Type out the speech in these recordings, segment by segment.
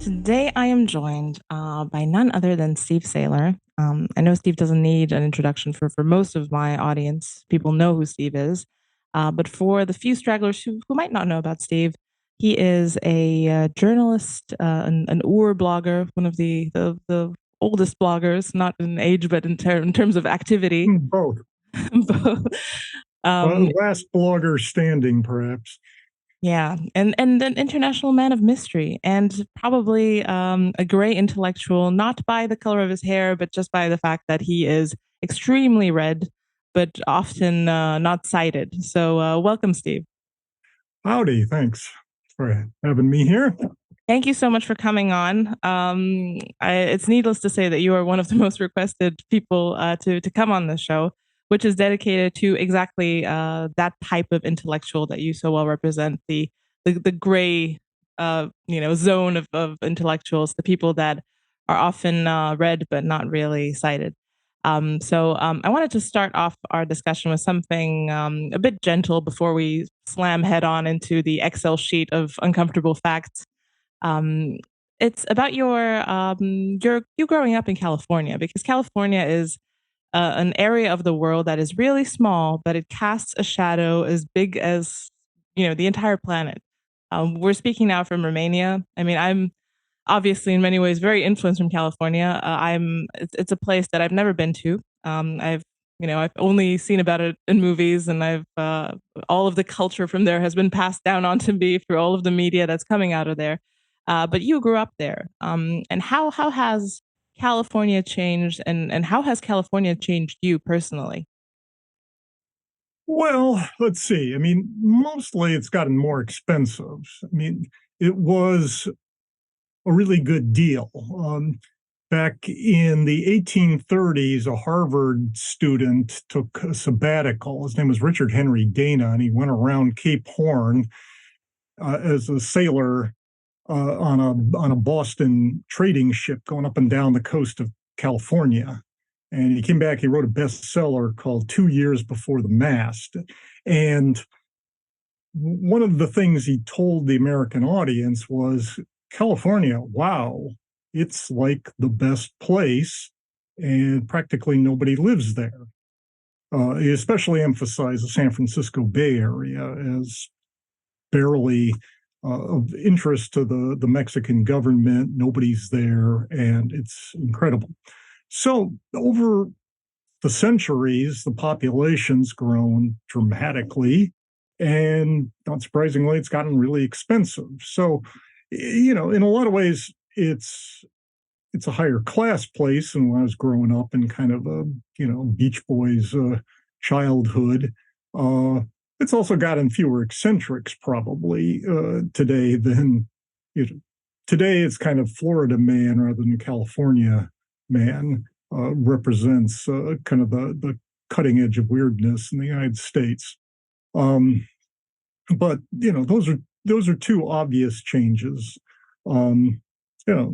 Today, I am joined by none other than Steve Saylor. I know Steve doesn't need an introduction for most of my audience. People know who Steve is. But for the few stragglers who might not know about Steve, he is a journalist, an Ur blogger, one of the oldest bloggers, not in age, but in terms of activity. Both. Both. Um, Last blogger standing, perhaps. Yeah, and an international man of mystery, and probably a gray intellectual, not by the color of his hair, but just by the fact that he is extremely read, but often not cited. So, welcome, Steve. Howdy, thanks for having me here. Thank you so much for coming on. It's needless to say that you are one of the most requested people to come on the show, which is dedicated to exactly that type of intellectual that you so well represent, the gray zone of intellectuals, the people that are often read but not really cited. So I wanted to start off our discussion with something a bit gentle before we slam head on into the Excel sheet of uncomfortable facts. um, it's about your you growing up in California, because California is an area of the world that is really small, but it casts a shadow as big as the entire planet. We're speaking now from Romania. I mean, I'm obviously in many ways very influenced from California. It's a place that I've never been to. I've only seen about it in movies, and I've all of the culture from there has been passed down onto me through all of the media that's coming out of there. But you grew up there, and how has California changed, and how has California changed you personally? Well, let's see. I mean, mostly it's gotten more expensive. I mean, it was a really good deal. Back in the 1830s, a Harvard student took a sabbatical. His name was Richard Henry Dana, and he went around Cape Horn as a sailor on a Boston trading ship going up and down the coast of California. And he came back, he wrote a bestseller called 2 Years Before the Mast. And one of the things he told the American audience was, California, wow, it's like the best place, and practically nobody lives there. He especially emphasized the San Francisco Bay Area as barely of interest to the Mexican government. Nobody's there, and it's incredible. So over the centuries, the population's grown dramatically, and not surprisingly, it's gotten really expensive. So, in a lot of ways, it's a higher class place than when I was growing up in kind of a Beach Boys childhood. Uh, it's also gotten fewer eccentrics probably today than today. It's kind of Florida man rather than California man represents kind of the cutting edge of weirdness in the United States. Um, but those are two obvious changes. Um, you know,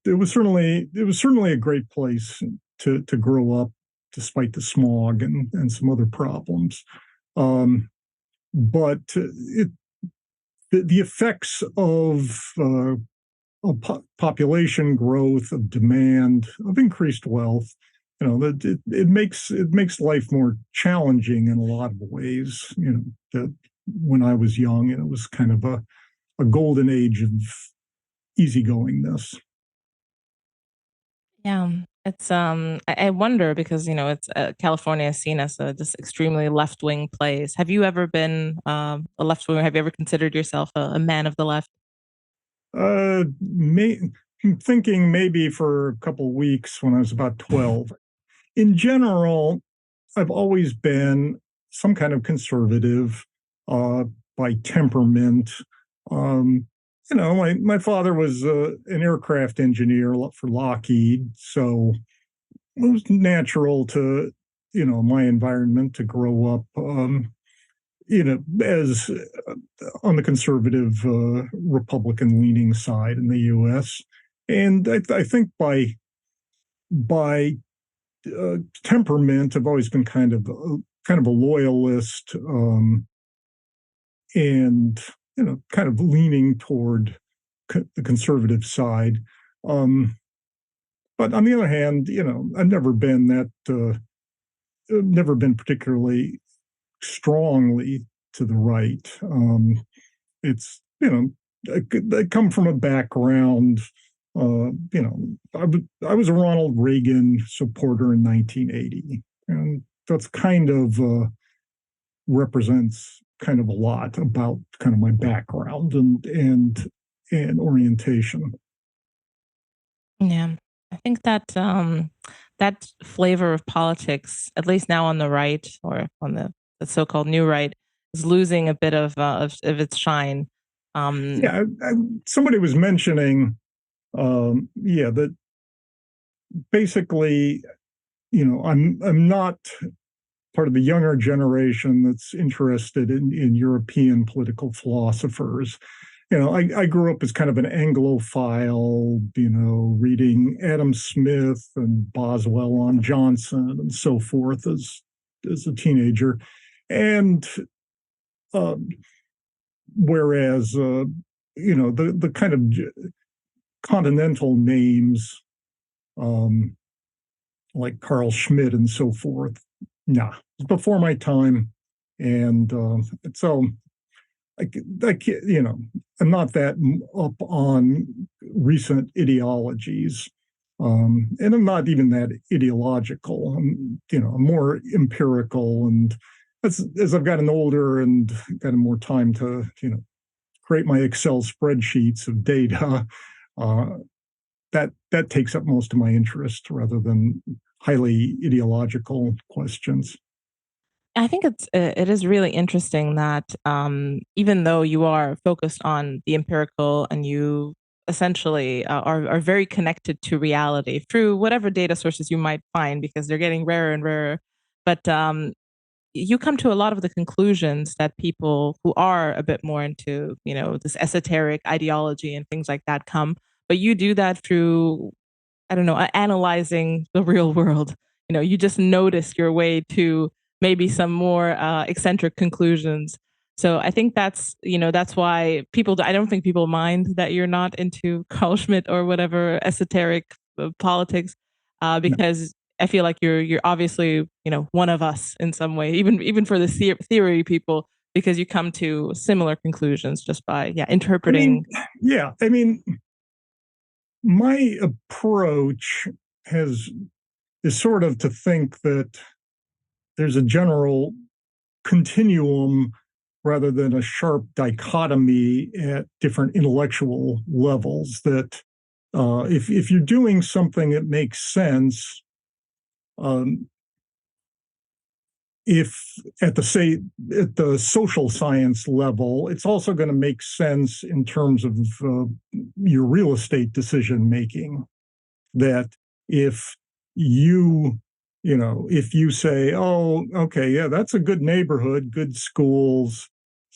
it was certainly a great place to grow up, despite the smog and some other problems. Um, but the effects of population growth, of demand, of increased wealth, that it makes life more challenging in a lot of ways. That when I was young, and it was kind of a golden age of easygoingness. Yeah, it's I wonder because it's California is seen as a just extremely left wing place. Have you ever been a left winger? Have you ever considered yourself a man of the left? I'm thinking maybe for a couple of weeks when I was about 12. In general, I've always been some kind of conservative uh, by temperament. Um, my father was an aircraft engineer for Lockheed, so it was natural to, my environment to grow up, as on the conservative Republican leaning side in the U.S. And I think by temperament, I've always been kind of a loyalist, and kind of leaning toward the conservative side. But on the other hand, I've never been particularly strongly to the right. It's, I come from a background, I was a Ronald Reagan supporter in 1980, and that's kind of represents kind of a lot about kind of my background and orientation. Yeah, I think that that flavor of politics, at least now on the right or on the so-called new right, is losing a bit of its shine. Yeah, somebody was mentioning, that basically, I'm not part of the younger generation that's interested in European political philosophers. I grew up as kind of an Anglophile, reading Adam Smith and Boswell on Johnson and so forth as a teenager. And whereas, the kind of continental names, like Carl Schmitt and so forth, nah, it's before my time. And so I'm not that up on recent ideologies. And I'm not even that ideological. I'm more empirical. And as I've gotten older and gotten more time to, create my Excel spreadsheets of data, that takes up most of my interest rather than highly ideological questions. I think it is really interesting that even though you are focused on the empirical and you essentially are very connected to reality through whatever data sources you might find because they're getting rarer and rarer, but you come to a lot of the conclusions that people who are a bit more into this esoteric ideology and things like that come, but you do that through, I don't know, analyzing the real world. You just notice your way to maybe some more eccentric conclusions. So I think that's why I don't think people mind that you're not into Carl Schmitt or whatever esoteric politics, No. because I feel like you're obviously, one of us in some way, even for the theory people, because you come to similar conclusions just by I mean, interpreting. yeah, my approach has is sort of to think that there's a general continuum rather than a sharp dichotomy at different intellectual levels. That if you're doing something that makes sense, um, if at the social science level, it's also going to make sense in terms of your real estate decision making. That if you if you say, oh, okay, yeah, that's a good neighborhood, good schools,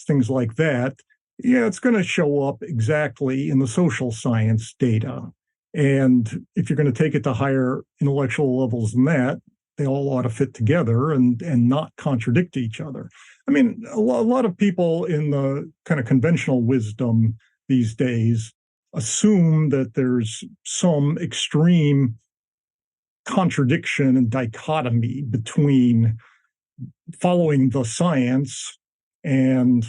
things like that, yeah, it's going to show up exactly in the social science data. And if you're going to take it to higher intellectual levels than that, they all ought to fit together and not contradict each other. A lot of people in the kind of conventional wisdom these days assume that there's some extreme contradiction and dichotomy between following the science and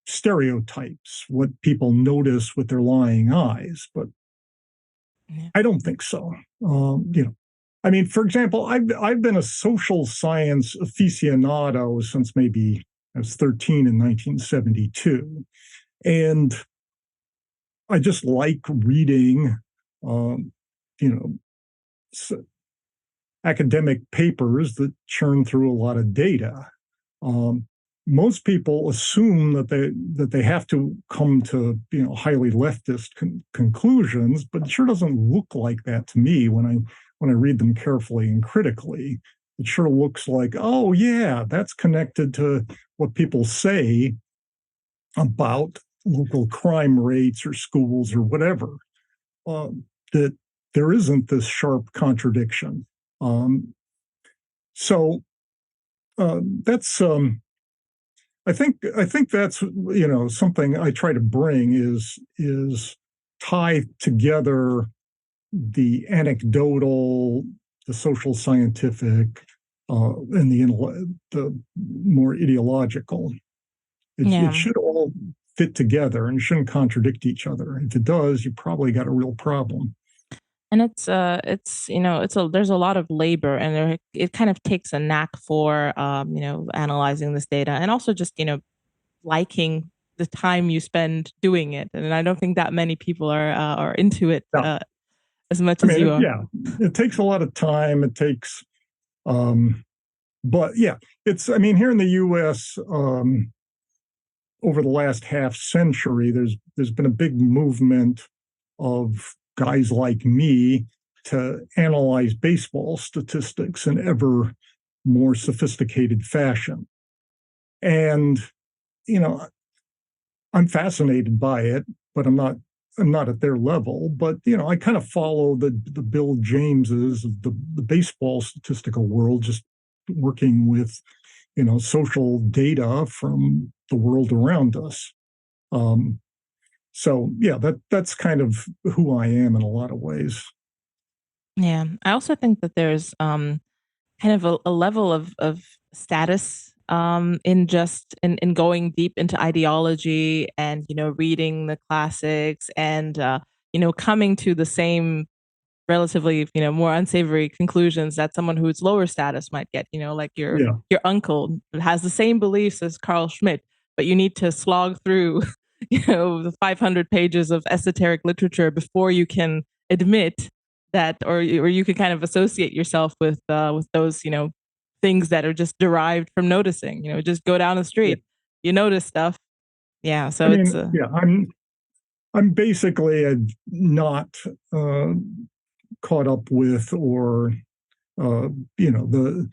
stereotypes, what people notice with their lying eyes. But Yeah. I don't think so. For example, I've been a social science aficionado since maybe I was 13 in 1972, and I just like reading, um, you know, academic papers that churn through a lot of data. Um, Most people assume that they have to come to highly leftist conclusions, but it sure doesn't look like that to me when I read them carefully and critically. It sure looks like, oh yeah, that's connected to what people say about local crime rates or schools or whatever. That there isn't this sharp contradiction. Um, so that's I think that's something I try to bring is tie together the anecdotal, the social scientific, and the more ideological. It should all fit together and shouldn't contradict each other. If it does, you probably got a real problem. And there's a lot of labor, and it kind of takes a knack for analyzing this data, and also just liking the time you spend doing it. And I don't think that many people are into it as much as you are. Yeah, it takes a lot of time. It takes, but yeah, here in the U.S. Over the last half century, there's been a big movement of guys like me to analyze baseball statistics in ever more sophisticated fashion. And, I'm fascinated by it, but I'm not at their level. But, I kind of follow the Bill Jameses of the baseball statistical world, just working with, social data from the world around us. So yeah, that's kind of who I am in a lot of ways. Yeah, I also think that there's kind of a level of status in going deep into ideology and reading the classics and coming to the same relatively more unsavory conclusions that someone who's lower status might get, like your uncle has the same beliefs as Carl Schmitt, but you need to slog through the 500 pages of esoteric literature before you can admit that, or you can kind of associate yourself with those things that are just derived from noticing. Just go down the street, you notice stuff. Yeah, so I'm basically not caught up with, or the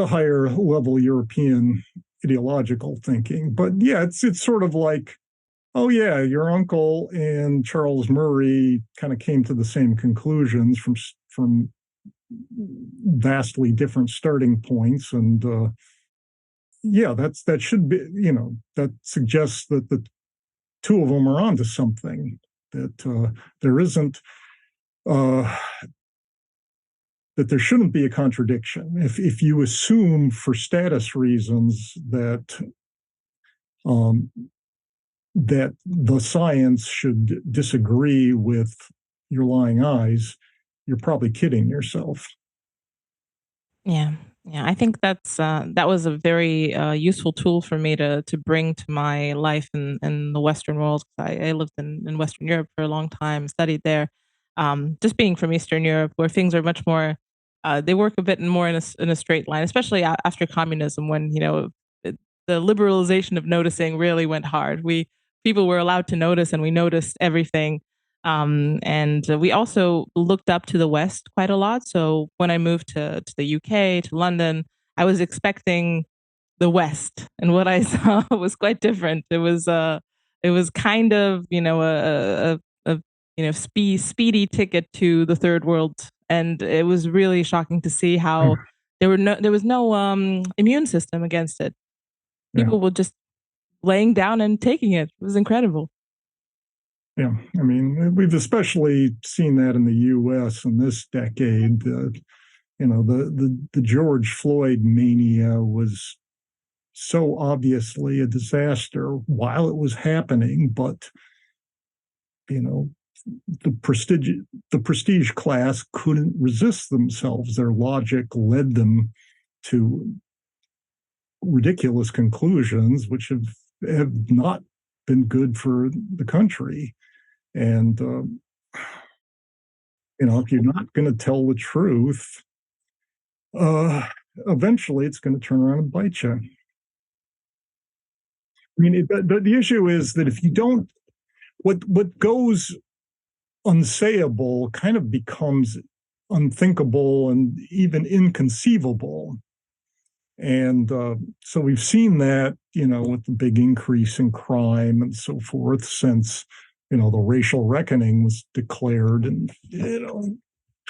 higher level European ideological thinking. But yeah, it's sort of like, oh yeah, your uncle and Charles Murray kind of came to the same conclusions from vastly different starting points, and yeah, that should be, that suggests that the two of them are onto something, that there isn't that there shouldn't be a contradiction. If you assume for status reasons that that the science should disagree with your lying eyes, you're probably kidding yourself. Yeah. Yeah, I think that was a very useful tool for me to bring to my life in the Western world. I lived in Western Europe for a long time, studied there. Just being from Eastern Europe, where things are much more, they work a bit more in a straight line, especially after communism, when the liberalization of noticing really went hard. People were allowed to notice, and we noticed everything. And we also looked up to the West quite a lot. So when I moved to the UK, to London, I was expecting the West, and what I saw was quite different. It was kind of speedy ticket to the third world, and it was really shocking to see how there was no immune system against it. People were just laying down and taking it. It was incredible. Yeah, we've especially seen that in the U.S. in this decade. The George Floyd mania was so obviously a disaster while it was happening, but the prestige class couldn't resist themselves. Their logic led them to ridiculous conclusions, which have not been good for the country. And if you're not going to tell the truth, eventually it's going to turn around and bite you. The issue is that if you don't, what goes unsayable kind of becomes unthinkable and even inconceivable. And so we've seen that, with the big increase in crime and so forth since, the racial reckoning was declared, and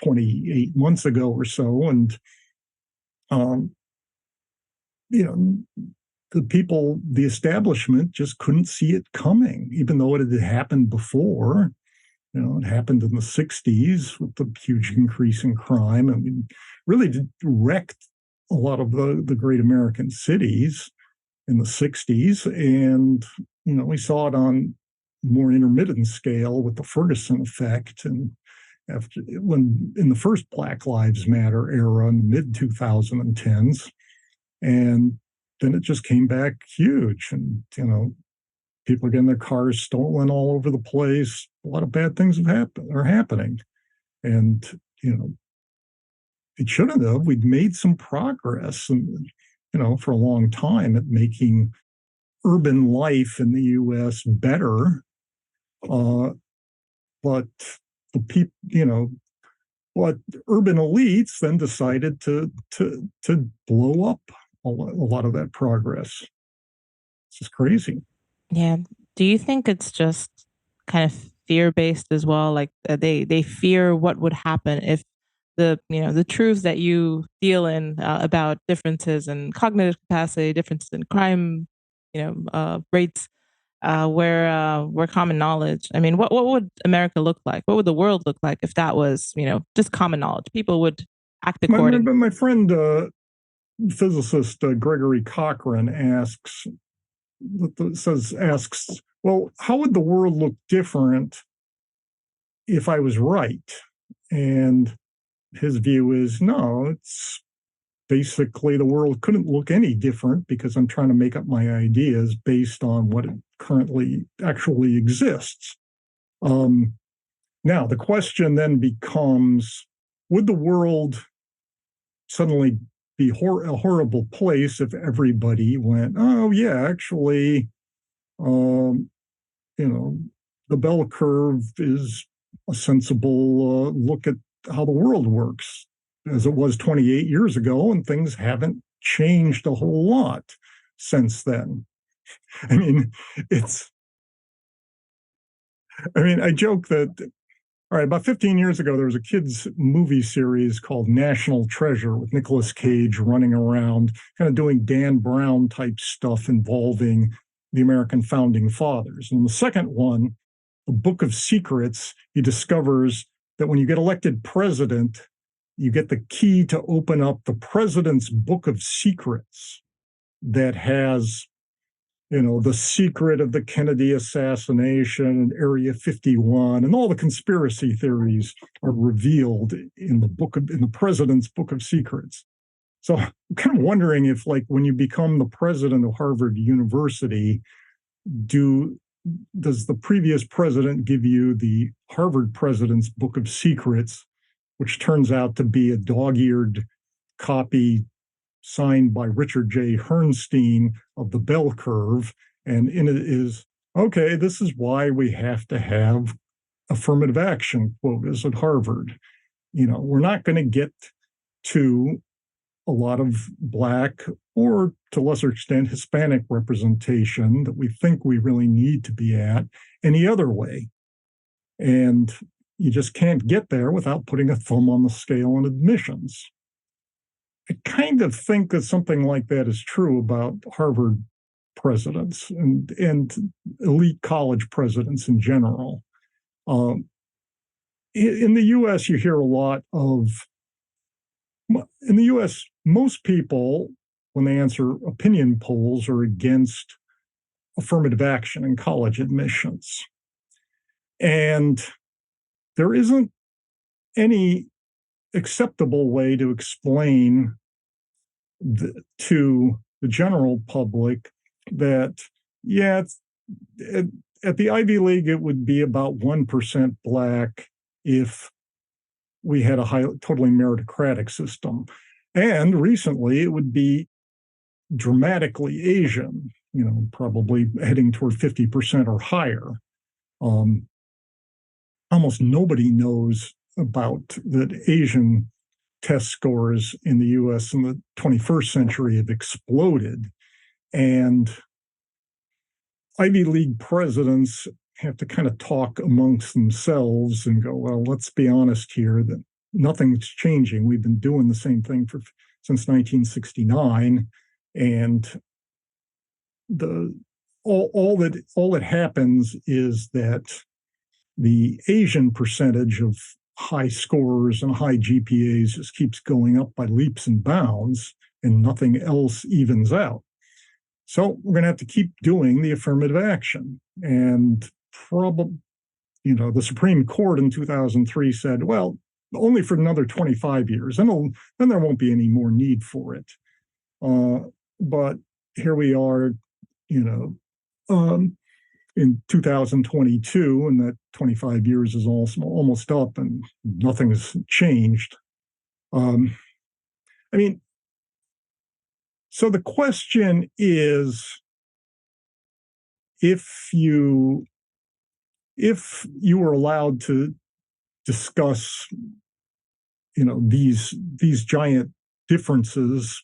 28 months ago or so. And, the establishment just couldn't see it coming, even though it had happened before. It happened in the 60s with the huge increase in crime. I mean, really wrecked a lot of the great American cities in the 60s. And, we saw it on more intermittent scale with the Ferguson effect. And when in the first Black Lives Matter era in the mid 2010s, and then it just came back huge. And, people are getting their cars stolen all over the place. A lot of bad things are happening. And, it shouldn't have. We'd made some progress, and, for a long time at making urban life in the U.S. better. But the people, but urban elites then decided to blow up a lot of that progress. It's just crazy. Yeah. Do you think it's just kind of fear based as well? Like they fear what would happen if the truths that you deal in about differences in cognitive capacity, differences in crime, rates, were common knowledge. I mean, what would America look like? What would the world look like if that was just common knowledge? People would act accordingly. My friend, physicist Gregory Cochran asks, well, how would the world look different if I was right? And his view is, no, it's basically the world couldn't look any different because I'm trying to make up my ideas based on what currently actually exists. Now, the question then becomes, would the world suddenly be a horrible place if everybody went, oh, yeah, actually, the bell curve is a sensible look at how the world works as it was 28 years ago, and things haven't changed a whole lot since then. I mean, I joke that, all right, about 15 years ago, there was a kids' movie series called National Treasure with Nicolas Cage running around, kind of doing Dan Brown type stuff involving the American founding fathers. And the second one, The Book of Secrets, he discovers that when you get elected president, you get the key to open up the president's book of secrets that has, the secret of the Kennedy assassination and Area 51, and all the conspiracy theories are revealed in the president's book of secrets. So I'm kind of wondering if, like, when you become the president of Harvard University, does the previous president give you the Harvard president's book of secrets, which turns out to be a dog-eared copy signed by Richard J. Herrnstein of the bell curve. And in it is, okay, this is why we have to have affirmative action quotas at Harvard. We're not going to get to a lot of Black or, to a lesser extent, Hispanic representation that we think we really need to be at any other way. And you just can't get there without putting a thumb on the scale on admissions. I kind of think that something like that is true about Harvard presidents and elite college presidents in general. In the U.S., you hear a lot of, in the U.S., most people, when they answer opinion polls, are against affirmative action in college admissions. And there isn't any acceptable way to explain to the general public that, yeah, at the Ivy League, it would be about 1% Black if we had a totally meritocratic system. And recently, it would be dramatically Asian, probably heading toward 50% or higher. Almost nobody knows about that Asian test scores in the US in the 21st century have exploded. And Ivy League presidents have to kind of talk amongst themselves and go, well, let's be honest here that nothing's changing. We've been doing the same thing since 1969. And all that happens is that the Asian percentage of high scores and high GPAs just keeps going up by leaps and bounds, and nothing else evens out. So we're going to have to keep doing the affirmative action. And probably, the Supreme Court in 2003 said, well, only for another 25 years, then there won't be any more need for it. But here we are, in 2022, and that 25 years is almost up, and nothing has changed. So the question is, if you were allowed to discuss, these giant differences,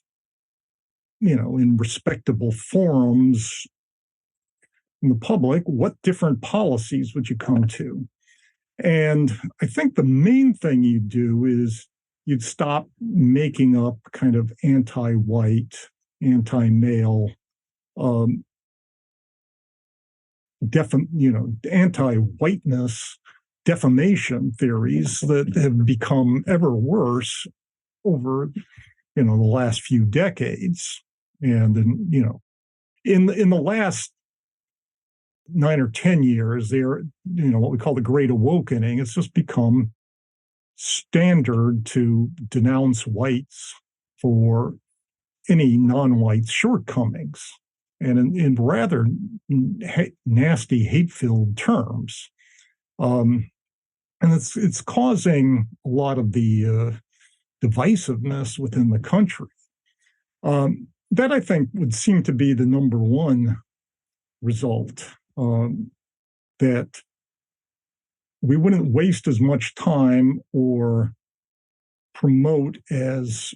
in respectable forums in the public, what different policies would you come to? And I think the main thing you'd do is you'd stop making up kind of anti-white, anti-male, anti-whiteness defamation theories that have become ever worse over, the last few decades. And then, in the last 9 or 10 years, they're, what we call the Great Awakening. It's just become standard to denounce whites for any non-white shortcomings, and in rather nasty, hate-filled terms. And it's causing a lot of the divisiveness within the country. That, I think, would seem to be the number one result, that we wouldn't waste as much time or promote as,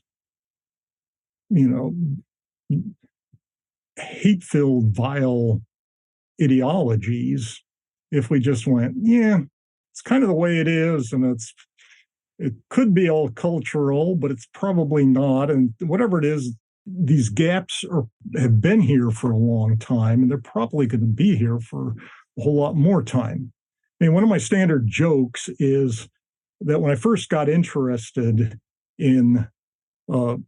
hate-filled, vile ideologies if we just went, yeah, it's kind of the way it is, and it could be all cultural, but it's probably not. And whatever it is, these gaps have been here for a long time, and they're probably going to be here for a whole lot more time. One of my standard jokes is that when I first got interested in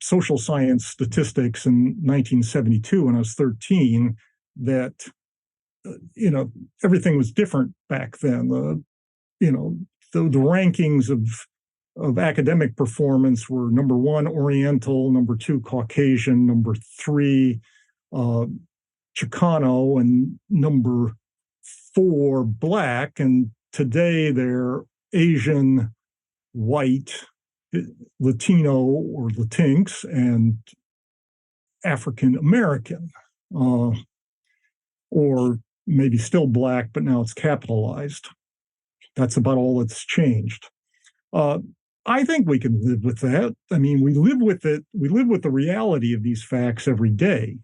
social science statistics in 1972, when I was 13, that everything was different back then. The rankings of academic performance were number 1 Oriental, number 2 Caucasian, number 3 Chicano, and number 4 Black. And today they're Asian, white, Latino or Latinx, and African American, or maybe still Black, but now it's capitalized. That's about all that's changed. I think we can live with that. We live with it. We live with the reality of these facts every day.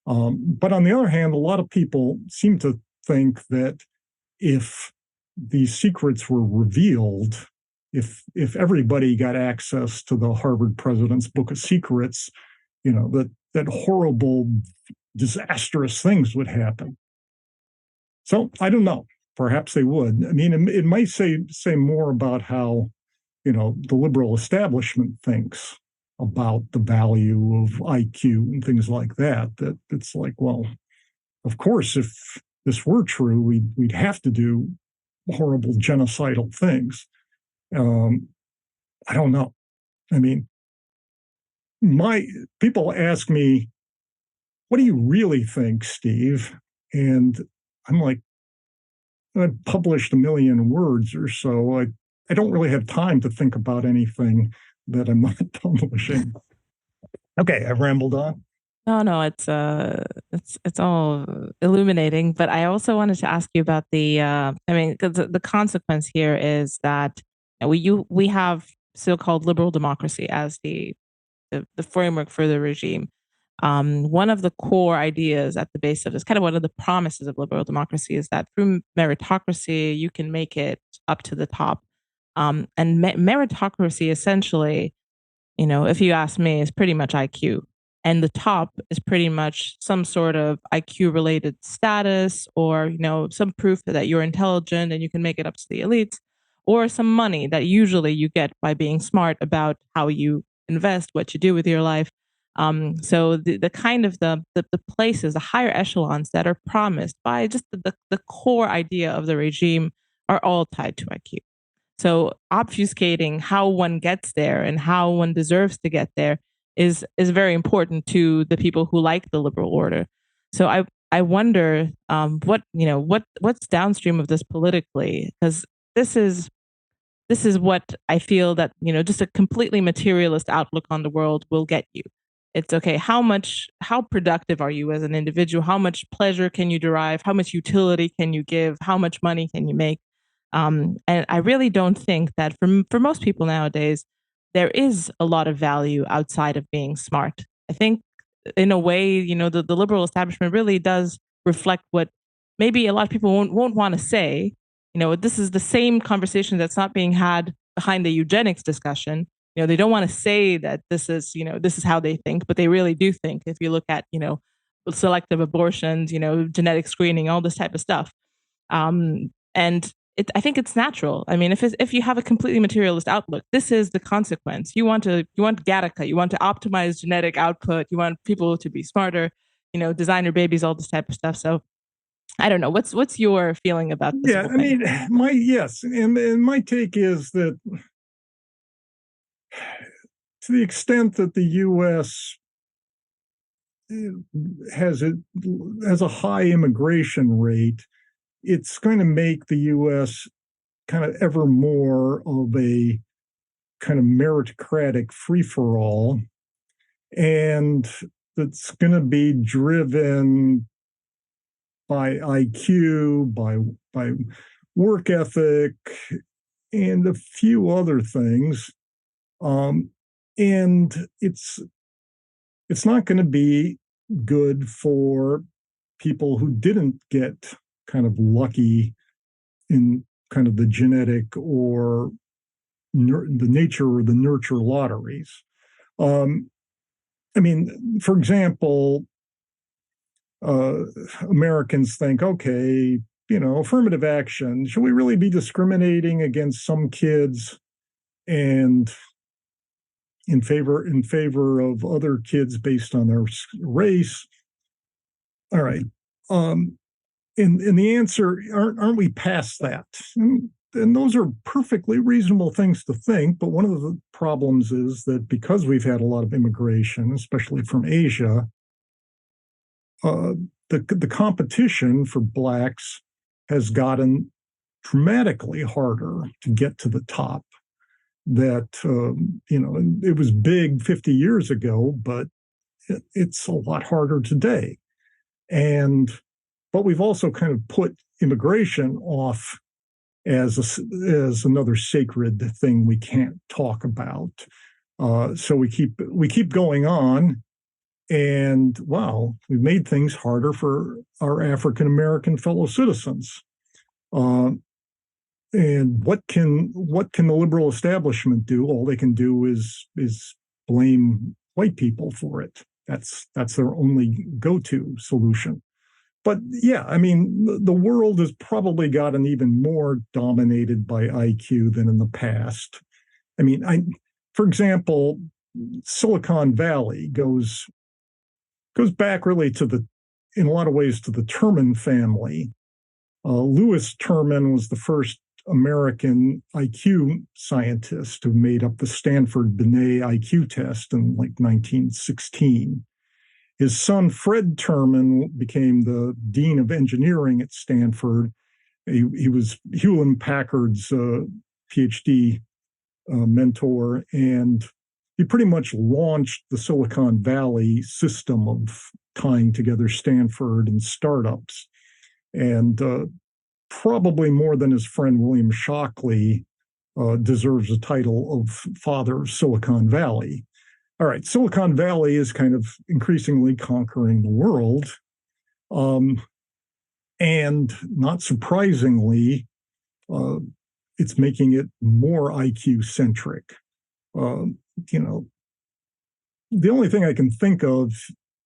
But on the other hand, a lot of people seem to think that if these secrets were revealed, if everybody got access to the Harvard president's book of secrets, that horrible, disastrous things would happen. So I don't know. Perhaps they would. It might say more about how, the liberal establishment thinks about the value of IQ and things like that. That it's like, well, of course, if this were true, we'd have to do horrible genocidal things. I don't know. My people ask me, what do you really think, Steve? And I'm like, I've published 1 million words or so. I don't really have time to think about anything that I'm not publishing. Okay, I've rambled on. No, it's all illuminating. But I also wanted to ask you about the consequence here is that we have so-called liberal democracy as the framework for the regime. One of the core ideas at the base of this, kind of one of the promises of liberal democracy, is that through meritocracy, you can make it up to the top. And meritocracy essentially, if you ask me, is pretty much IQ. and the top is pretty much some sort of IQ related status, or some proof that you're intelligent and you can make it up to the elites, or some money that usually you get by being smart about how you invest, what you do with your life. So the kind of the places, the higher echelons that are promised by just the core idea of the regime are all tied to IQ. So obfuscating how one gets there and how one deserves to get there is very important to the people who like the liberal order. So I wonder what's downstream of this politically, because this is this is what I feel that, just a completely materialist outlook on the world will get you. It's okay. How productive are you as an individual? How much pleasure can you derive? How much utility can you give? How much money can you make? And I really don't think that for most people nowadays, there is a lot of value outside of being smart. I think in a way, the liberal establishment really does reflect what maybe a lot of people won't want to say. This is the same conversation that's not being had behind the eugenics discussion. They don't want to say that this is how they think, but they really do think. If you look at, selective abortions, genetic screening, all this type of stuff. And I think it's natural. I mean, if you have a completely materialist outlook, this is the consequence. You want Gattaca, you want to optimize genetic output, you want people to be smarter, designer babies, all this type of stuff. So I don't know. What's your feeling about this? Yeah, I mean, and my take is that to the extent that the U.S. has a high immigration rate, it's going to make the U.S. kind of ever more of a kind of meritocratic free-for-all, and that's going to be driven by IQ, by work ethic, and a few other things. And it's not going to be good for people who didn't get kind of lucky in kind of the genetic or the nature or the nurture lotteries. I mean, for example, Americans think, okay, affirmative action, should we really be discriminating against some kids and in favor of other kids based on their race? All right. And the answer, aren't we past that? And those are perfectly reasonable things to think, but one of the problems is that because we've had a lot of immigration, especially from Asia, the competition for blacks has gotten dramatically harder to get to the top. That it was big 50 years ago, but it's a lot harder today. But we've also kind of put immigration off as another sacred thing we can't talk about. So we keep going on, and wow, we've made things harder for our African American fellow citizens. And what can the liberal establishment do? All they can do is blame white people for it. That's their only go-to solution. But yeah, I mean, the world has probably gotten even more dominated by IQ than in the past. I mean, for example, Silicon Valley goes back really in a lot of ways to the Terman family. Lewis Terman was the first American IQ scientist who made up the Stanford Binet IQ test in like 1916. His son, Fred Terman, became the dean of engineering at Stanford. He was Hewlett Packard's PhD mentor, and he pretty much launched the Silicon Valley system of tying together Stanford and startups. And probably more than his friend William Shockley deserves the title of father of Silicon Valley. All right, Silicon Valley is kind of increasingly conquering the world. And not surprisingly, it's making it more IQ centric. the only thing I can think of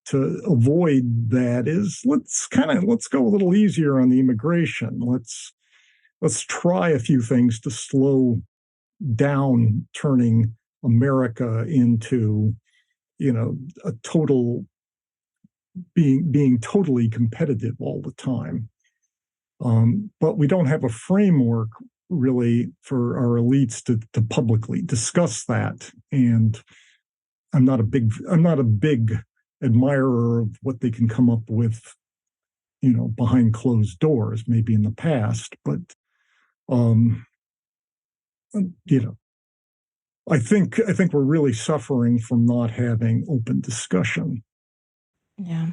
to avoid that is let's go a little easier on the immigration. Let's try a few things to slow down turning America into, a total being totally competitive all the time. But we don't have a framework really for our elites to publicly discuss that. And I'm not a big admirer of what they can come up with, behind closed doors, maybe in the past, but um, you know, I think we're really suffering from not having open discussion. Yeah.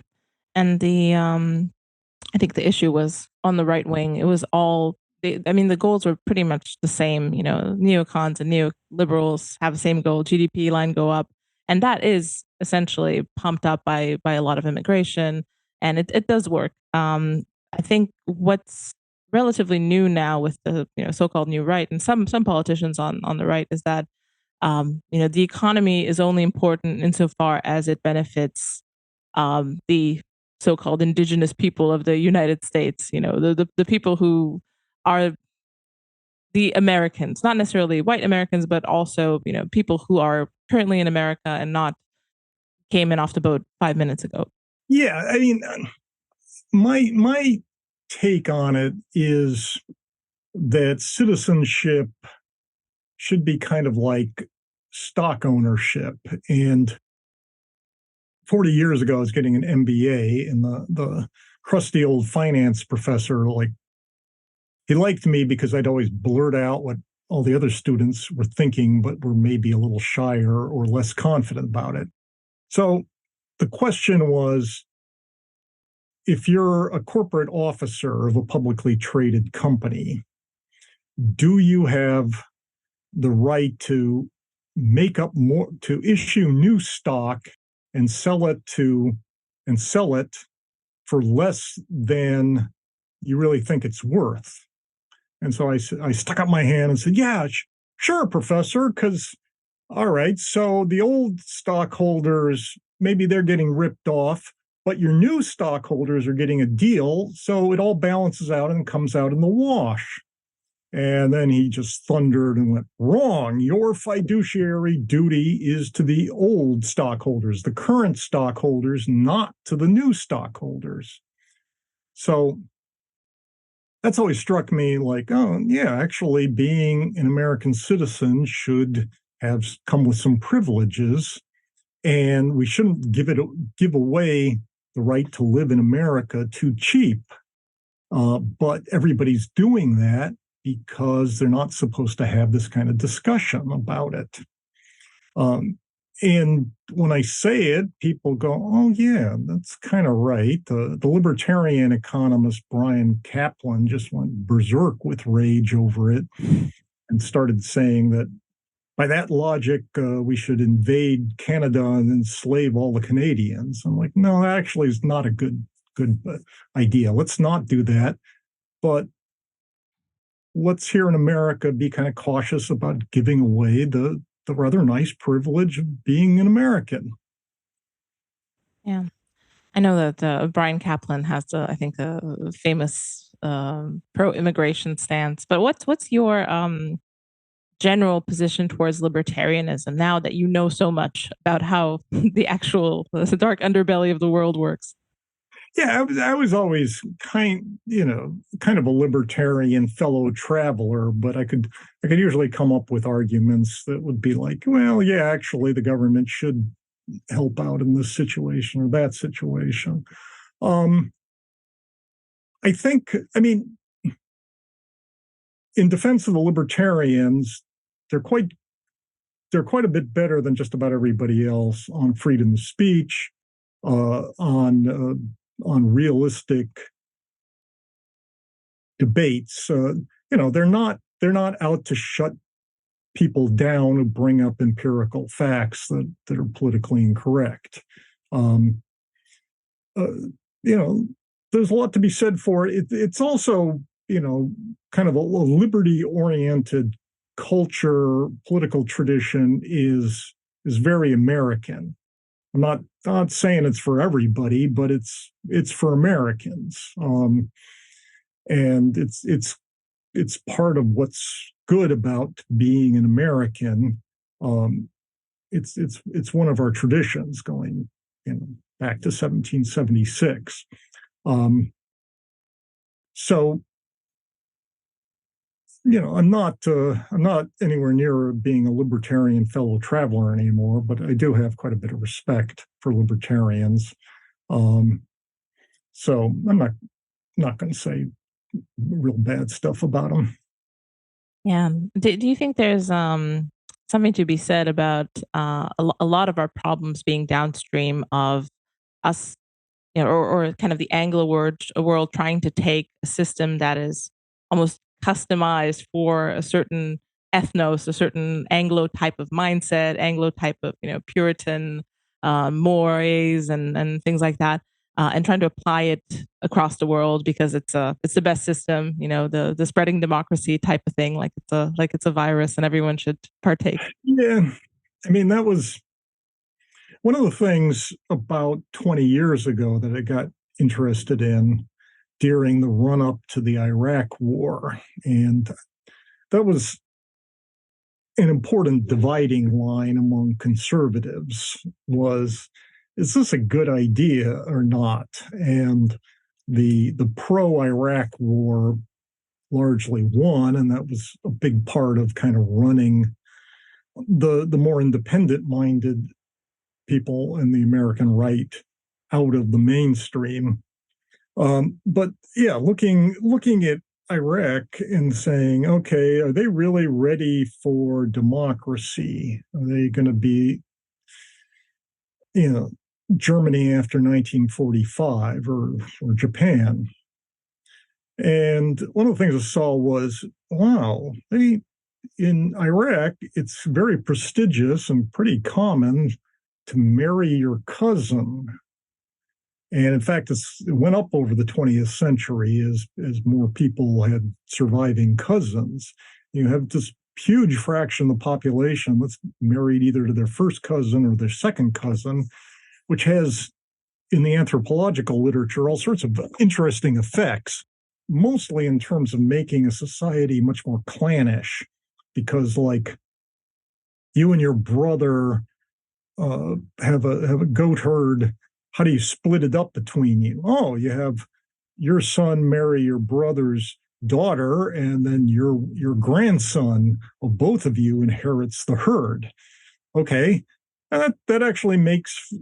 And I think the issue was on the right wing. It was all, I mean, the goals were pretty much the same. You know, neocons and neoliberals have the same goal: GDP line go up, and that is essentially pumped up by a lot of immigration, and it does work. I think what's relatively new now with the so-called new right and some politicians on the right is that the economy is only important insofar as it benefits the so-called indigenous people of the United States, the people who are the Americans, not necessarily white Americans, but also, people who are currently in America and not came in off the boat 5 minutes ago. Yeah, I mean, my take on it is that citizenship should be kind of like stock ownership. And 40 years ago, I was getting an MBA, and the crusty old finance professor, like, he liked me because I'd always blurt out what all the other students were thinking, but were maybe a little shyer or less confident about it. So the question was, if you're a corporate officer of a publicly traded company, do you have the right to make up more, to issue new stock and sell it for less than you really think it's worth? And so I stuck up my hand and said, yeah, sure, professor, because all right, so the old stockholders, maybe they're getting ripped off, but your new stockholders are getting a deal, so it all balances out and comes out in the wash. And then he just thundered and went, wrong. Your fiduciary duty is to the old stockholders, the current stockholders, not to the new stockholders. So that's always struck me like, oh, yeah, actually being an American citizen should have come with some privileges, and we shouldn't give away the right to live in America too cheap. But everybody's doing that because they're not supposed to have this kind of discussion about it. And when I say it, people go, oh, yeah, that's kind of right. The libertarian economist Brian Kaplan just went berserk with rage over it and started saying that by that logic, we should invade Canada and enslave all the Canadians. I'm like, no, that actually is not a good idea. Let's not do that. But let's here in America be kind of cautious about giving away the rather nice privilege of being an American. Yeah. I know that Brian Kaplan has, I think, a famous pro-immigration stance. But what's your general position towards libertarianism now that you know so much about how the dark underbelly of the world works? Yeah, I was always kind of a libertarian fellow traveler, but I could usually come up with arguments that would be like, well, yeah, actually the government should help out in this situation or that situation. Um, I mean, in defense of the libertarians, they're quite a bit better than just about everybody else on freedom of speech, on realistic debates. They're not out to shut people down and bring up empirical facts that are politically incorrect. Um, uh, there's a lot to be said for it. It's also, kind of a liberty-oriented culture, political tradition is very American. I'm not saying it's for everybody, but it's for Americans, and it's part of what's good about being an American. Um, it's one of our traditions going, back to 1776. Um, so I'm not anywhere near being a libertarian fellow traveler anymore, but I do have quite a bit of respect for libertarians. Um, so I'm not going to say real bad stuff about them. Yeah. Do you think there's something to be said about a lot of our problems being downstream of us, or kind of the Anglo world trying to take a system that is almost customized for a certain ethnos, a certain Anglo type of mindset, Anglo type of Puritan mores and things like that, and trying to apply it across the world because it's the best system, the spreading democracy type of thing, like it's a virus and everyone should partake. Yeah, I mean that was one of the things about 20 years ago that I got interested in during the run up to the Iraq War. And that was an important dividing line among conservatives was, is this a good idea or not? And the pro-Iraq war largely won, and that was a big part of kind of running the more independent minded people in the American right out of the mainstream. But yeah, looking at Iraq and saying, okay, are they really ready for democracy? Are they going to be, you know, Germany after 1945 or Japan? And one of the things I saw was, wow, in Iraq, it's very prestigious and pretty common to marry your cousin. And in fact, it went up over the 20th century as more people had surviving cousins. You have this huge fraction of the population that's married either to their first cousin or their second cousin, which has, in the anthropological literature, all sorts of interesting effects, mostly in terms of making a society much more clannish, because like you and your brother have a goat herd. How do you split it up between you? Oh, you have your son marry your brother's daughter, and then your grandson of both of you inherits the herd. Okay, that actually makes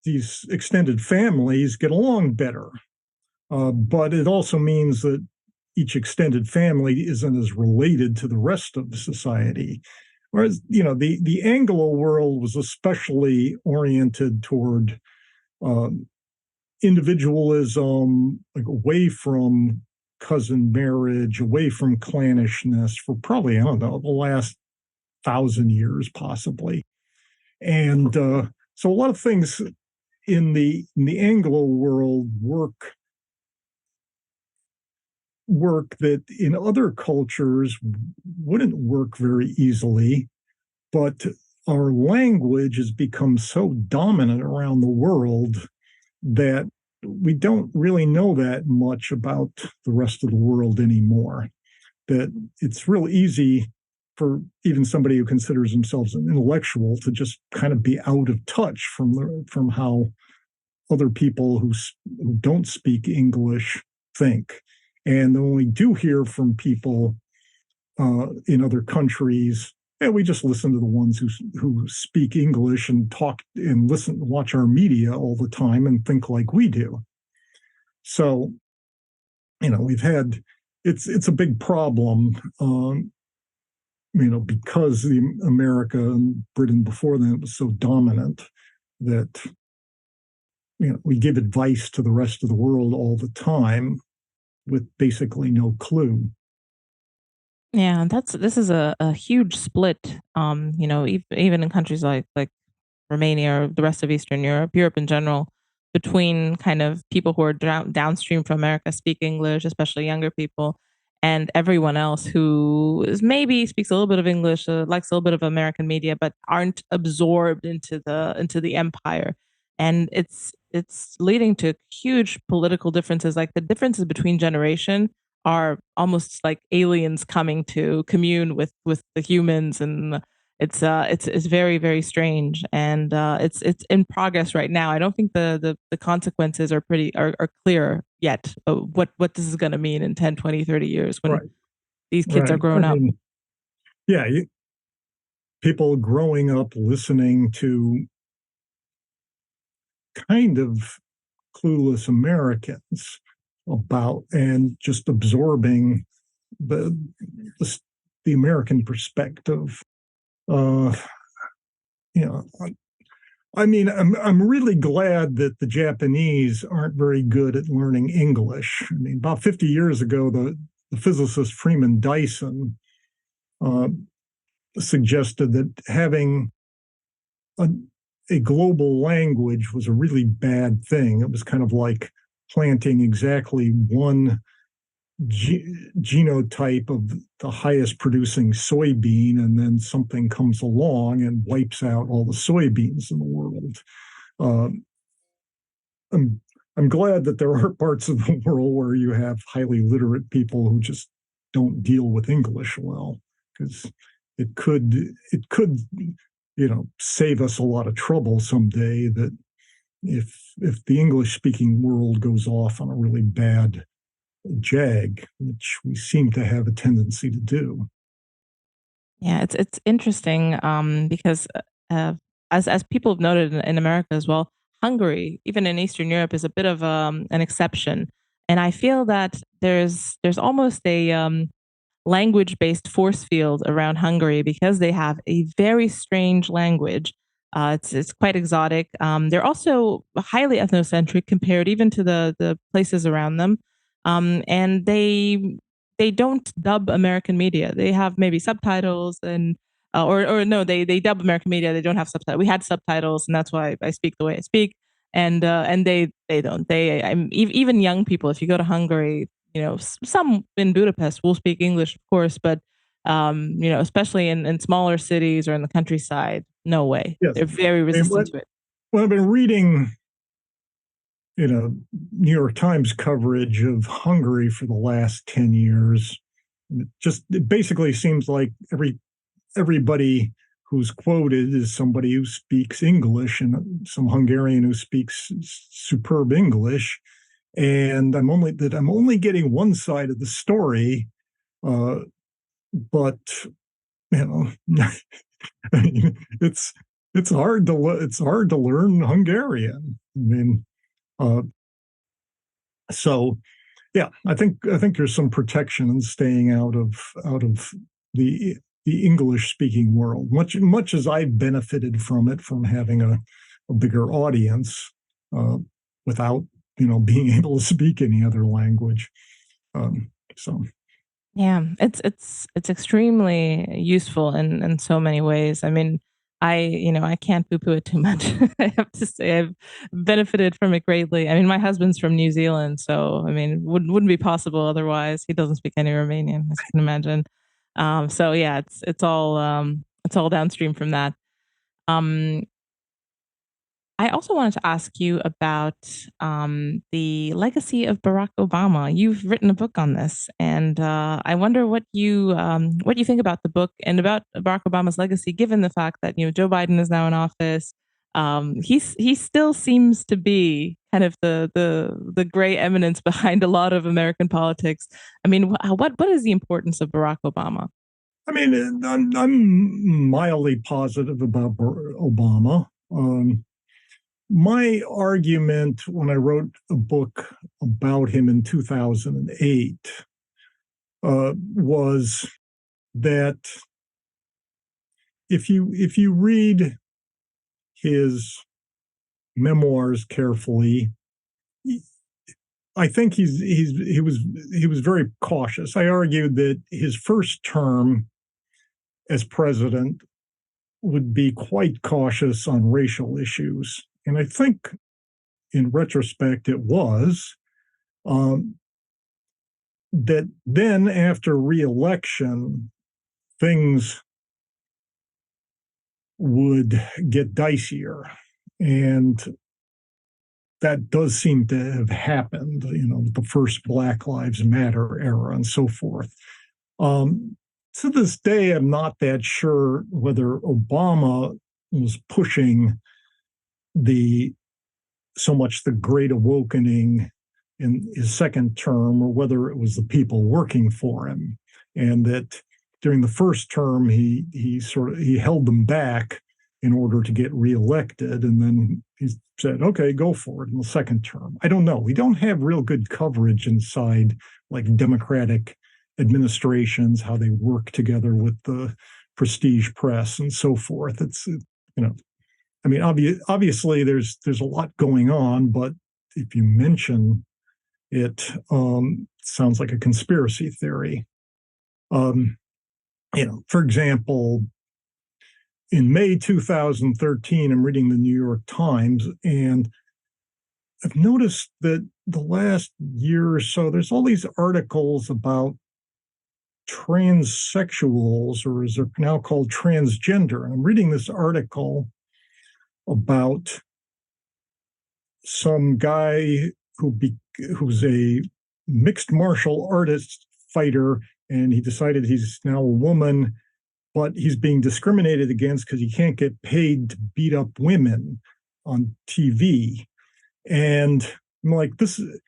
these extended families get along better. But it also means that each extended family isn't as related to the rest of the society. Whereas, the Anglo world was especially oriented toward um, individualism, like away from cousin marriage, away from clannishness for probably, I don't know, the last 1,000 years, possibly. And so a lot of things in the Anglo world work that in other cultures wouldn't work very easily, but our language has become so dominant around the world that we don't really know that much about the rest of the world anymore. That it's real easy for even somebody who considers themselves an intellectual to just kind of be out of touch from how other people who don't speak English think. And when we do hear from people in other countries, and we just listen to the ones who speak English and talk and listen, watch our media all the time and think like we do. So, we've had it's a big problem, because the America and Britain before then was so dominant that we give advice to the rest of the world all the time with basically no clue. Yeah, this is a huge split. Even in countries like Romania or the rest of Eastern Europe, Europe in general, between kind of people who are downstream from America, speak English, especially younger people, and everyone else who maybe speaks a little bit of English, likes a little bit of American media, but aren't absorbed into the empire. and it's leading to huge political differences. Like the differences between generation are almost like aliens coming to commune with the humans, and it's very very strange, and it's in progress right now. I don't think the consequences are are clear yet. What this is going to mean in 10, 20, 30 years when Right. these kids are Right. I grown up. mean, yeah, people growing up listening to kind of clueless Americans about and just absorbing the the, the American perspective. Uh, you know, I mean, I'm really glad that the Japanese aren't very good at learning English. I mean, about 50 years ago, the physicist Freeman Dyson uh, suggested that having a, a global language was a really bad thing. It was kind of like planting exactly one genotype of the highest producing soybean, and then something comes along and wipes out all the soybeans in the world. Um, I'm I'm glad that there are parts of the world where you have highly literate people who just don't deal with English well, because it could save us a lot of trouble someday. That if the English speaking world goes off on a really bad jag, which we seem to have a tendency to do. Yeah, it's interesting because as people have noted in America as well, Hungary, even in Eastern Europe, is a bit of an exception, and I feel that there's almost a language based force field around Hungary because they have a very strange language. It's quite exotic. They're also highly ethnocentric compared even to the places around them, and they don't dub American media. They have maybe subtitles and or no, they dub American media. They don't have subtitles. We had subtitles, and that's why I speak the way I speak. And they don't. Even young people. If you go to Hungary, some in Budapest will speak English, of course, but especially in smaller cities or in the countryside, no way. Yes. They're very I mean, resistant to it. when I've been reading, New York Times coverage of Hungary for the last 10 years, it basically seems like everybody who's quoted is somebody who speaks English and some Hungarian who speaks superb English. And I'm only getting one side of the story, uh, but it's it's hard to learn Hungarian. I mean, uh, so yeah, I think there's some protection in staying out of the the English speaking world. Much as I've benefited from it, from having a bigger audience, uh, without being able to speak any other language. So Yeah, it's extremely useful in so many ways. I mean, I can't poo-poo it too much. I have to say I've benefited from it greatly. I mean, my husband's from New Zealand, so I mean, wouldn't be possible otherwise. He doesn't speak any Romanian, as you can imagine. So yeah, it's all downstream from that. Um, I also wanted to ask you about the legacy of Barack Obama. You've written a book on this, and I wonder what you think about the book and about Barack Obama's legacy, given the fact that Joe Biden is now in office. He still seems to be kind of the gray eminence behind a lot of American politics. I mean, what is the importance of Barack Obama? I mean, I'm mildly positive about Obama. My argument when I wrote a book about him in 2008 was that if you read his memoirs carefully, I think he was very cautious. I argued that his first term as president would be quite cautious on racial issues, and I think in retrospect it was. Um, that then after reelection, things would get dicier. And that does seem to have happened, the first Black Lives Matter era and so forth. To this day, I'm not that sure whether Obama was pushing so much the Great Awakening in his second term, or whether it was the people working for him, and that during the first term he held them back in order to get reelected, and then he said, "Okay, go for it" in the second term. I don't know. We don't have real good coverage inside like Democratic administrations, how they work together with the prestige press and so forth. It's I mean, obviously there's a lot going on, but if you mention it, sounds like a conspiracy theory. For example, in May 2013, I'm reading the New York Times, and I've noticed that the last year or so, there's all these articles about transsexuals, or as they're now called, transgender. And I'm reading this article about some guy who's a mixed martial artist fighter, and he decided he's now a woman, but he's being discriminated against because he can't get paid to beat up women on TV. And I'm like, this is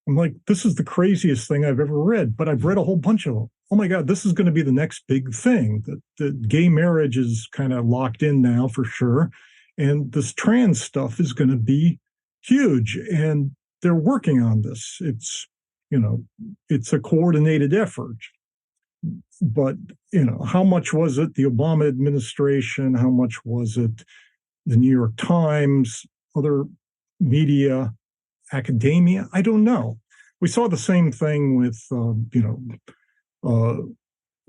the craziest thing I've ever read, but I've read a whole bunch of them. Oh my God, this is going to be the next big thing. That gay marriage is kind of locked in now for sure. And this trans stuff is going to be huge. And they're working on this. It's a coordinated effort. But, how much was it the Obama administration? How much was it the New York Times, other media, academia? I don't know. We saw the same thing with,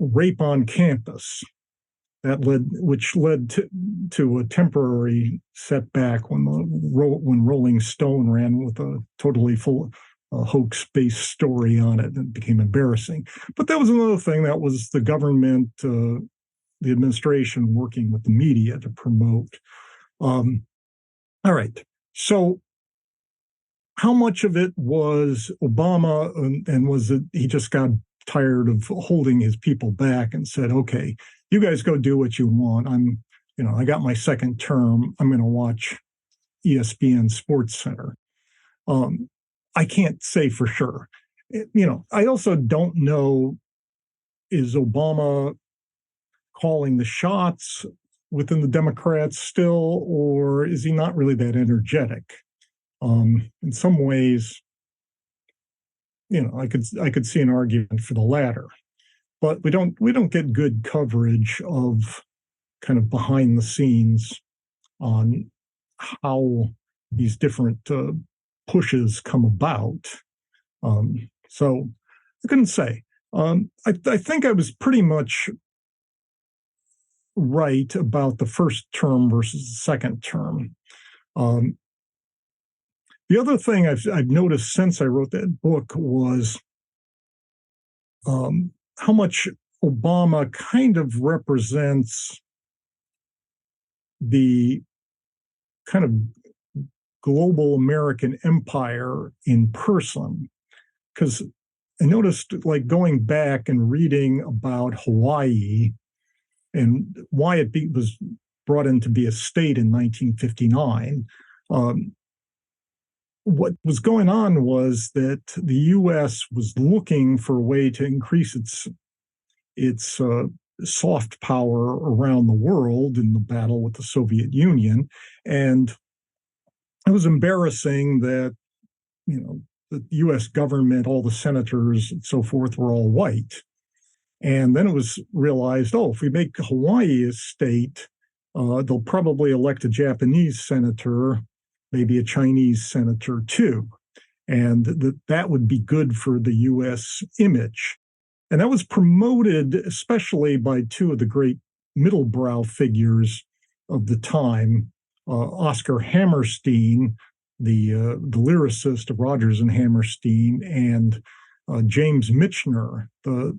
rape on campus. Which led to a temporary setback when Rolling Stone ran with a totally full hoax-based story on it, and it became embarrassing. But that was another thing. That was the government, the administration working with the media to promote. All right. So how much of it was Obama, and was it he just got tired of holding his people back and said, "Okay, you guys go do what you want. I got my second term. I'm going to watch ESPN Sports Center." I can't say for sure. I also don't know, is Obama calling the shots within the Democrats still, or is he not really that energetic? In some ways, I could see an argument for the latter, but we don't get good coverage of kind of behind the scenes on how these different pushes come about. So I couldn't say. I think I was pretty much right about the first term versus the second term. The other thing I've noticed since I wrote that book was how much Obama kind of represents the kind of global American empire in person. Because I noticed, like, going back and reading about Hawaii and why it was brought in to be a state in 1959, what was going on was that the U.S. was looking for a way to increase its soft power around the world in the battle with the Soviet Union. And it was embarrassing that, the U.S. government, all the senators and so forth, were all white. And then it was realized, if we make Hawaii a state, they'll probably elect a Japanese senator, maybe a Chinese senator too. And that would be good for the U.S. image. And that was promoted especially by two of the great middle-brow figures of the time, Oscar Hammerstein, the lyricist of Rodgers and Hammerstein, and James Michener, the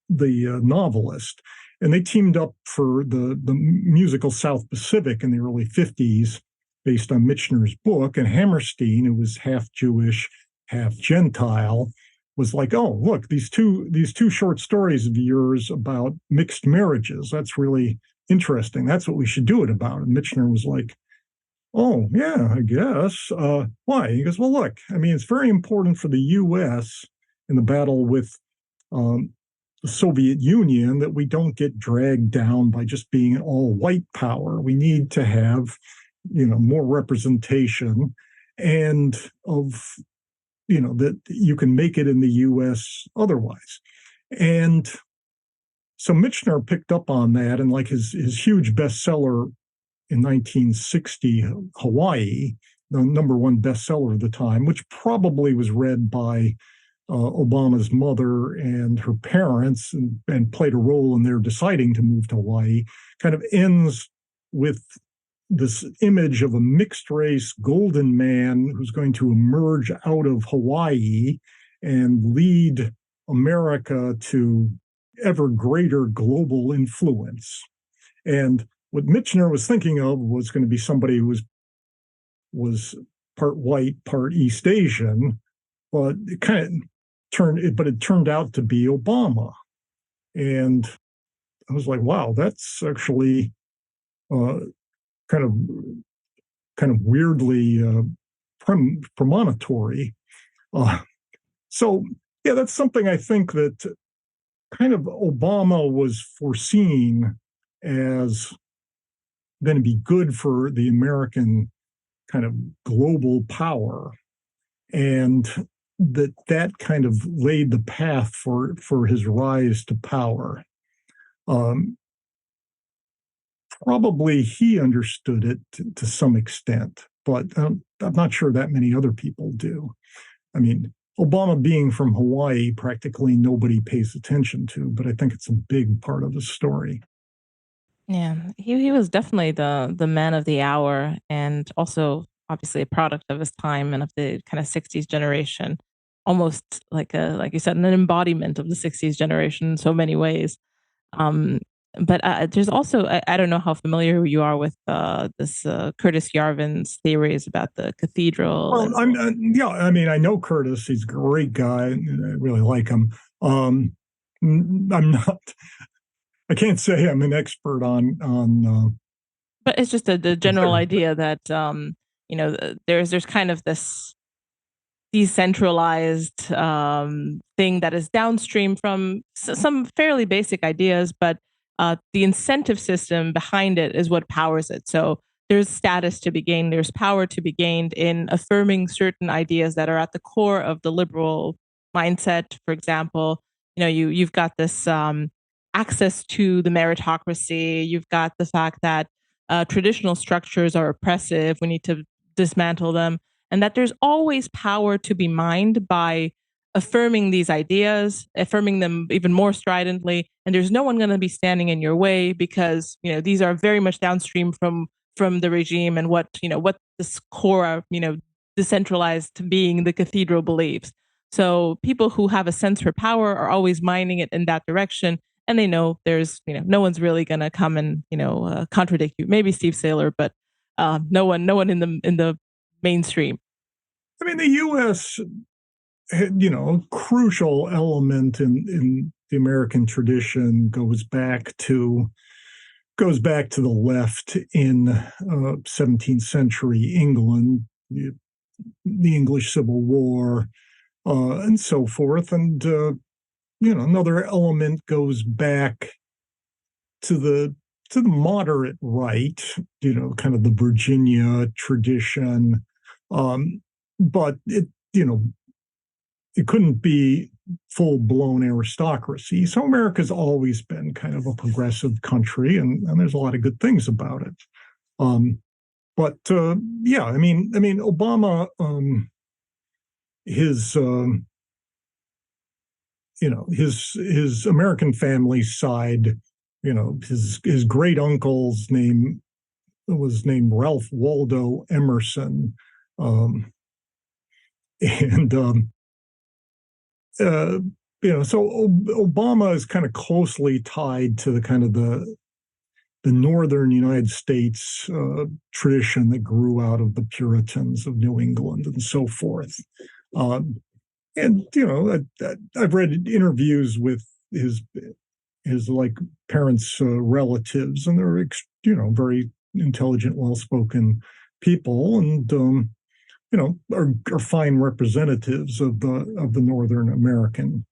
novelist. And they teamed up for the musical South Pacific in the early 50s based on Michener's book. And Hammerstein, who was half Jewish, half Gentile, was like, oh, look, these two short stories of yours about mixed marriages, that's really interesting. That's what we should do it about. And Michener was like, oh, yeah, I guess. Why? He goes, well, look, I mean, it's very important for the U.S. in the battle with the Soviet Union that we don't get dragged down by just being an all-white power. We need to have, more representation and of that you can make it in the U.S. otherwise. And so Michener picked up on that, and like his huge bestseller in 1960, Hawaii, the number one bestseller of the time, which probably was read by Obama's mother and her parents and played a role in their deciding to move to Hawaii, kind of ends with this image of a mixed race golden man who's going to emerge out of Hawaii and lead America to ever greater global influence. And what Michener was thinking of was going to be somebody who was part white, part East Asian, but it turned out to be Obama. And I was like, wow, that's actually kind of weirdly premonitory. So yeah, that's something I think that kind of Obama was foreseen as going to be good for the American kind of global power, and that kind of laid the path for his rise to power. Probably he understood it to some extent, but I'm not sure that many other people do. I mean, Obama being from Hawaii, practically nobody pays attention to, but I think it's a big part of the story. Yeah, he was definitely the man of the hour, and also obviously a product of his time and of the kind of 60s generation, almost like you said, an embodiment of the 60s generation in so many ways. Um, but there's also I don't know how familiar you are with this Curtis Yarvin's theories about the cathedral. Well, I mean, I know Curtis. He's a great guy. I really like him. I'm not. I can't say I'm an expert on. But it's just the general idea that there's kind of this decentralized thing that is downstream from some fairly basic ideas, but the incentive system behind it is what powers it. So there's status to be gained, there's power to be gained in affirming certain ideas that are at the core of the liberal mindset. For example, you've got this access to the meritocracy. You've got the fact that traditional structures are oppressive. We need to dismantle them, and that there's always power to be mined by affirming these ideas, affirming them even more stridently, and there's no one going to be standing in your way because these are very much downstream from the regime and what this core decentralized being, the cathedral, believes. So people who have a sense for power are always mining it in that direction, and they know there's no one's really going to come and contradict you. Maybe Steve Saylor, but no one in the mainstream. I mean, the U.S. had, a crucial element in the American tradition goes back to the left in 17th century England, the English Civil War, and so forth. And another element goes back to the moderate right, kind of the Virginia tradition. But it couldn't be full-blown aristocracy. So America's always been kind of a progressive country, and there's a lot of good things about it. But yeah, I mean, Obama, his American family side, his great uncle's name was named Ralph Waldo Emerson, and so Obama is kind of closely tied to the kind of northern United States tradition that grew out of the Puritans of New England and so forth. And I've read interviews with his like parents' relatives, and they're very intelligent, well-spoken people, and are fine representatives of the Northern American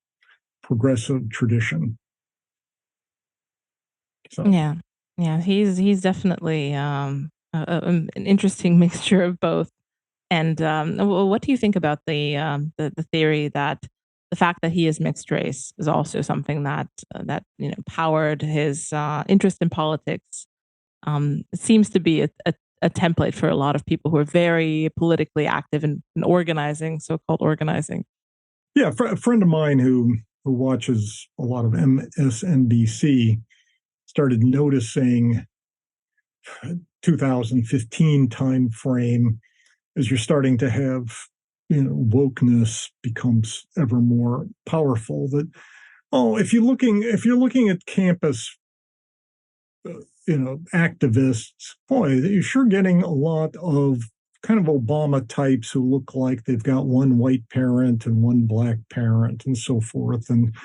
progressive tradition. So yeah, he's definitely an interesting mixture of both. And what do you think about the theory that the fact that he is mixed race is also something that powered his interest in politics? It seems to be a template for a lot of people who are very politically active in organizing, so-called organizing. Yeah, a friend of mine who watches a lot of MSNBC started noticing 2015 time frame as you're starting to have wokeness becomes ever more powerful. That if you're looking at campus activists, boy, you're sure getting a lot of kind of Obama types who look like they've got one white parent and one black parent and so forth, and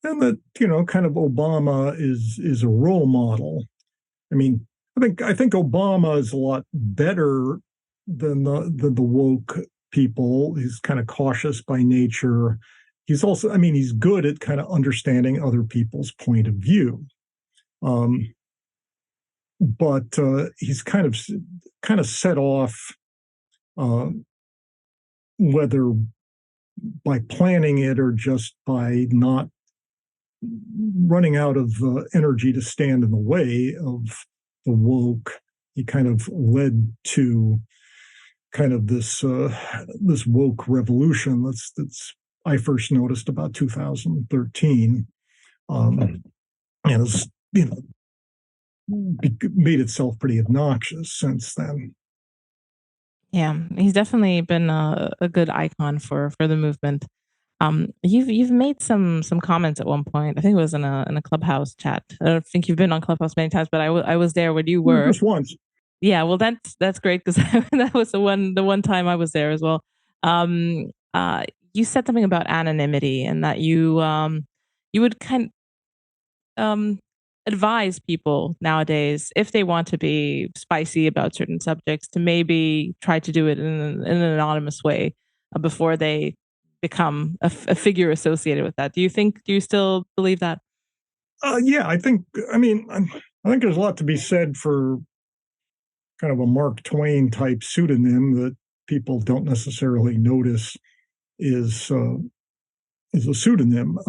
that kind of Obama is a role model. I mean, I think Obama is a lot better than the woke people. He's kind of cautious by nature. He's also, he's good at kind of understanding other people's point of view. But he's kind of set off, whether by planning it or just by not running out of energy to stand in the way of the woke. He kind of led to kind of this woke revolution that's I first noticed about 2013, and has made itself pretty obnoxious since then. Yeah, he's definitely been a good icon for the movement. You've made some comments at one point. I think it was in a Clubhouse chat. I don't think you've been on Clubhouse many times, but I was there when you were. Just once. Yeah, well, that's great because that was the one time I was there as well. You said something about anonymity and that you would kind advise people nowadays if they want to be spicy about certain subjects to maybe try to do it in an anonymous way before they become a figure associated with that. Do you still believe that? Yeah, I think there's a lot to be said for kind of a Mark Twain type pseudonym that people don't necessarily notice is a pseudonym.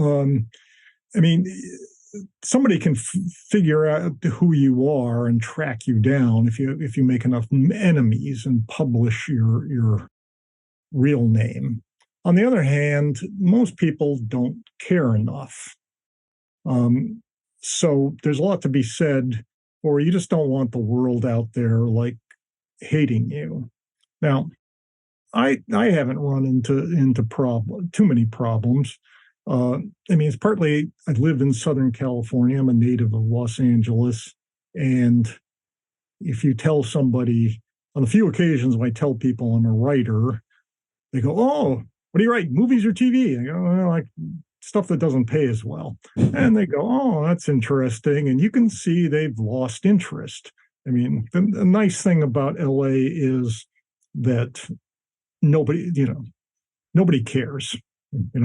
Somebody can figure out who you are and track you down if you make enough enemies and publish your real name. On the other hand, most people don't care enough. So there's a lot to be said, or you just don't want the world out there like hating you. Now, I haven't run into too many problems. It's partly I live in Southern California. I'm a native of Los Angeles, and if you tell somebody, on the few occasions when I tell people I'm a writer, they go, "Oh, what do you write? Movies or TV?" I go, "Well, like stuff that doesn't pay as well." And they go, "Oh, that's interesting." And you can see they've lost interest. The nice thing about LA is that nobody cares. We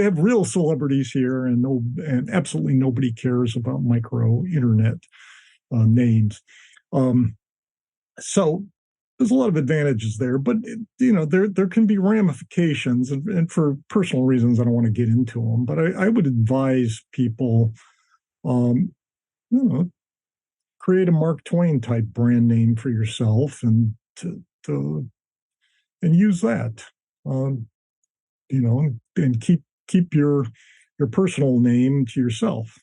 have real celebrities here, and absolutely nobody cares about micro internet names. So there's a lot of advantages there, but there can be ramifications, and for personal reasons, I don't want to get into them. But I would advise people, create a Mark Twain type brand name for yourself, and and use that, and keep your personal name to yourself.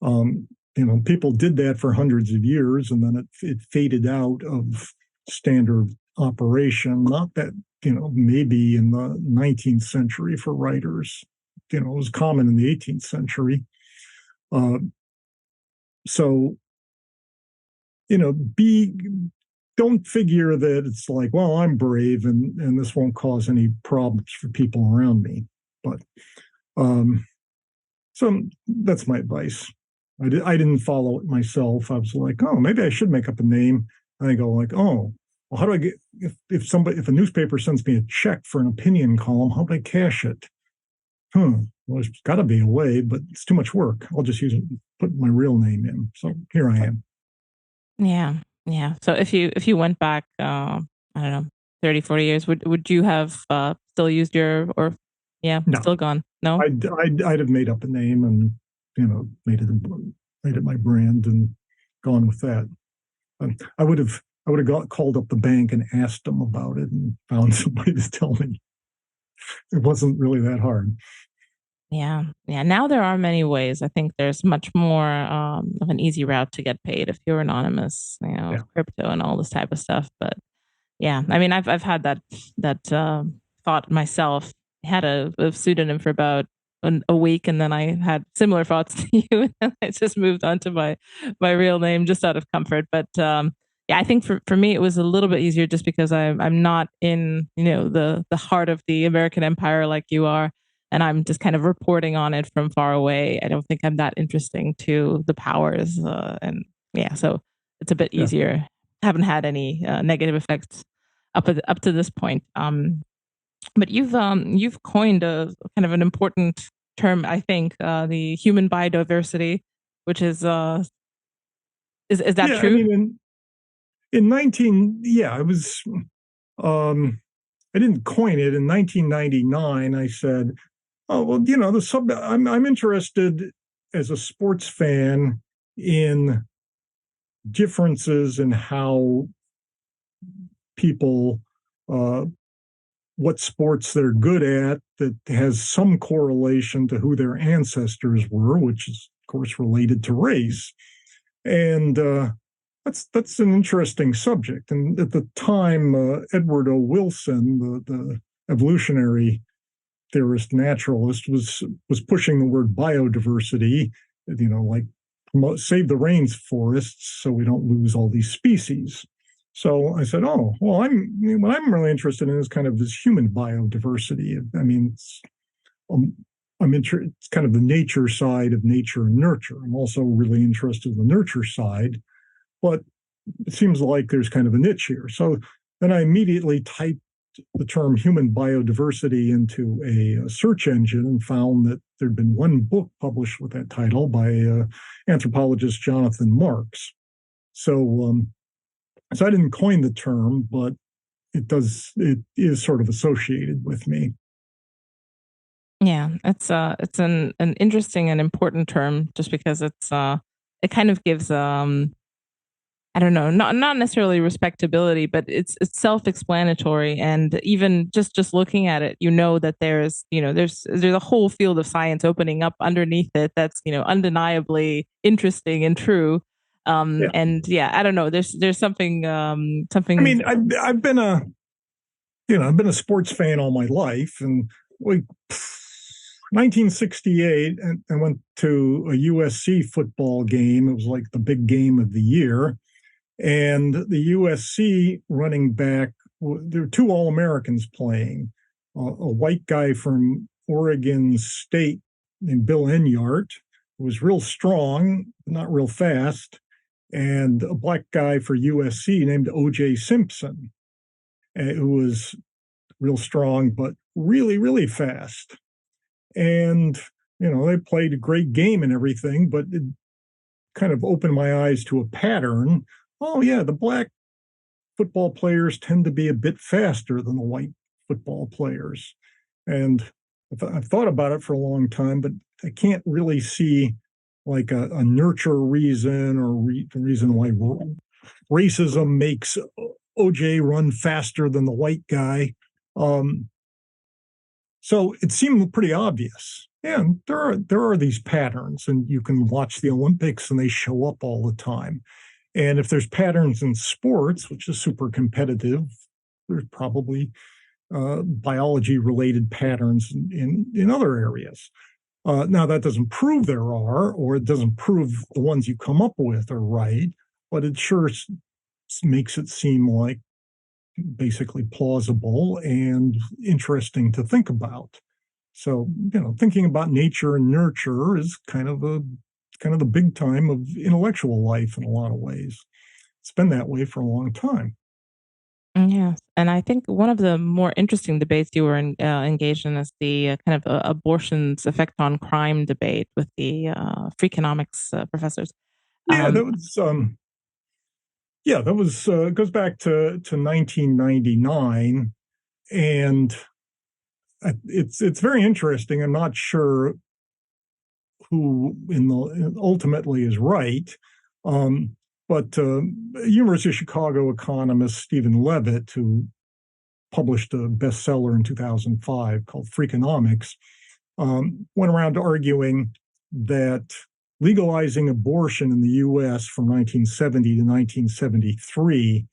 People did that for hundreds of years, and then it faded out of standard operation. Not that, maybe in the 19th century for writers, it was common in the 18th century. So, don't figure that it's like, well, I'm brave and this won't cause any problems for people around me. But so that's my advice. I didn't follow it myself. I was like, oh, maybe I should make up a name. And I go like, oh, well, how do I get if a newspaper sends me a check for an opinion column, how do I cash it? Well, there's got to be a way, but it's too much work. I'll just put my real name in. So here I am. Yeah. Yeah. So if you went back, I don't know, 30, 40 years, would you have still used No, still gone? No? I'd have made up a name and made it my brand and gone with that. I would have called up the bank and asked them about it and found somebody to tell me. It wasn't really that hard. Yeah. Yeah. Now there are many ways. I think there's much more of an easy route to get paid if you're anonymous, Yeah. crypto and all this type of stuff. But yeah, I mean, I've had that thought myself. I had a pseudonym for about a week, and then I had similar thoughts to you, and I just moved on to my real name just out of comfort. But yeah, I think for me it was a little bit easier just because I'm not in the heart of the American empire like you are, and I'm just kind of reporting on it from far away. I don't think I'm that interesting to the powers, and yeah, so it's a bit Yeah. easier. Haven't had any negative effects up to this point. But you've coined a kind of an important term, I think, the human biodiversity, which is that Yeah, I true? mean, in 19, yeah, um, I didn't coin it. In 1999, I said, oh, well, I'm interested as a sports fan in differences in how people, uh, what sports they're good at that has some correlation to who their ancestors were, which is, of course, related to race. And that's an interesting subject. And at the time, Edward O. Wilson, the evolutionary theorist naturalist, was pushing the word biodiversity, like save the rainforests so we don't lose all these species. So I said, oh, well, what I'm really interested in is kind of this human biodiversity. I mean, it's kind of the nature side of nature and nurture. I'm also really interested in the nurture side, but it seems like there's kind of a niche here. So then I immediately typed the term human biodiversity into a search engine and found that there'd been one book published with that title by anthropologist Jonathan Marks. So, so I didn't coin the term, but it is sort of associated with me. Yeah, it's an interesting and important term just because it kind of gives I don't know, not necessarily respectability, but it's self-explanatory, and even just looking at it, that there's a whole field of science opening up underneath it that's undeniably interesting and true. Yeah. And yeah, I don't know, there's something I mean, I've been a sports fan all my life, and like 1968, and I went to a USC football game. It was like the big game of the year. And the USC running back, there were two All-Americans playing, a white guy from Oregon State named Bill Enyart, who was real strong, not real fast, and a black guy for USC named O.J. Simpson, who was real strong, but really, really fast. And, they played a great game and everything, but it kind of opened my eyes to a pattern. Oh, yeah, the black football players tend to be a bit faster than the white football players. And I've thought about it for a long time, but I can't really see like a nurture reason or the reason why racism makes OJ run faster than the white guy. So it seemed pretty obvious. And there are these patterns, and you can watch the Olympics and they show up all the time. And if there's patterns in sports, which is super competitive, there's probably biology related patterns in other areas. Now, that doesn't prove there are, or it doesn't prove the ones you come up with are right, but it sure makes it seem like basically plausible and interesting to think about. So, thinking about nature and nurture is kind of the big time of intellectual life in a lot of ways. It's been that way for a long time. Yes, and I think one of the more interesting debates you were engaged in is the kind of abortion's effect on crime debate with the Freakonomics professors. Yeah, Um, that was goes back to 1999, and it's very interesting. I'm not sure who ultimately is right. But University of Chicago economist Stephen Levitt, who published a bestseller in 2005 called Freakonomics, went around arguing that legalizing abortion in the U.S. from 1970 to 1973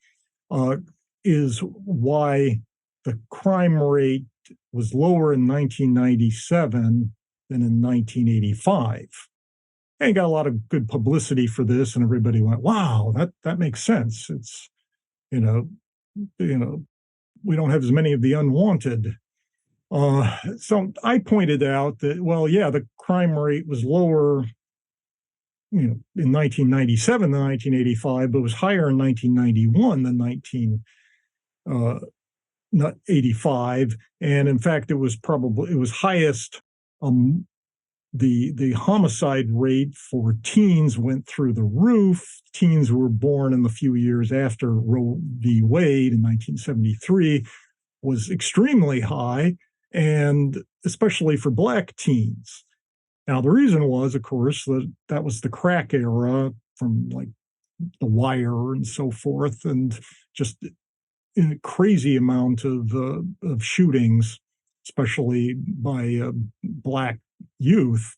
is why the crime rate was lower in 1997 than in 1985. And he got a lot of good publicity for this, and everybody went, "Wow, that makes sense." It's you know, you know, we don't have as many of the unwanted. So I pointed out that, well, yeah, the crime rate was lower, in 1997 than 1985, but was higher in 1991 than 1985, and in fact, it was highest. The homicide rate for teens went through the roof. Teens who were born in the few years after Roe v. Wade in 1973 was extremely high, and especially for Black teens. Now, the reason was, of course, that was the crack era from like The Wire and so forth, and just a crazy amount of shootings, especially by Black youth.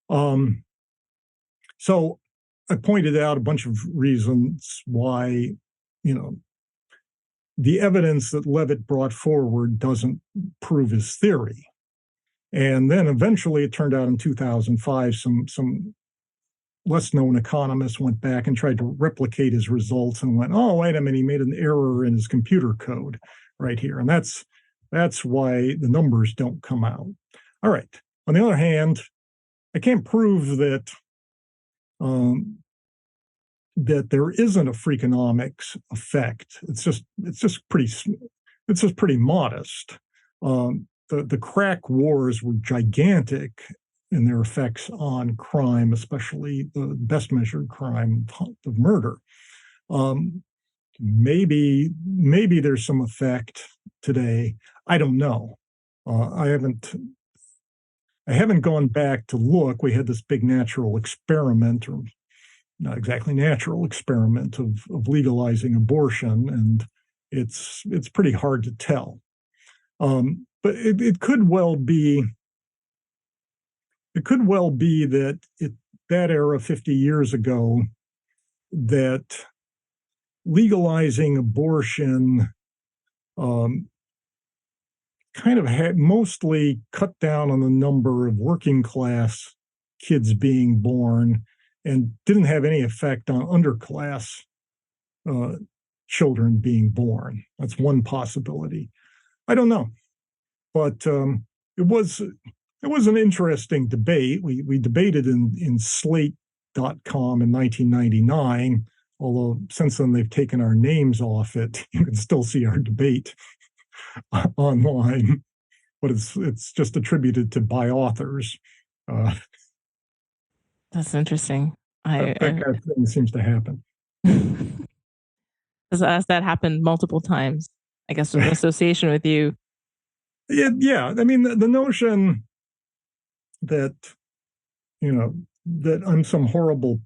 Um, so I pointed out a bunch of reasons why, the evidence that Levitt brought forward doesn't prove his theory. And then eventually it turned out in 2005, some less known economists went back and tried to replicate his results and went, "Oh, wait a minute, he made an error in his computer code right here." And that's why the numbers don't come out. All right. On the other hand, I can't prove that there isn't a Freakonomics effect. It's just pretty modest. The crack wars were gigantic in their effects on crime, especially the best measured crime of murder. Maybe there's some effect today. I don't know. I haven't gone back to look. We had this big natural experiment, or not exactly natural experiment, of legalizing abortion, and it's pretty hard to tell. But it could well be that that era 50 years ago, that legalizing abortion kind of had mostly cut down on the number of working class kids being born and didn't have any effect on underclass children being born. That's one possibility. I don't know, but it was an interesting debate. We debated in Slate.com in 1999. Although since then they've taken our names off it, you can still see our debate online, but it's just attributed to by authors. that's interesting. That kind of thing seems to happen. As that happened multiple times, I guess, in association with you. Yeah. I mean, the notion that that I'm some horrible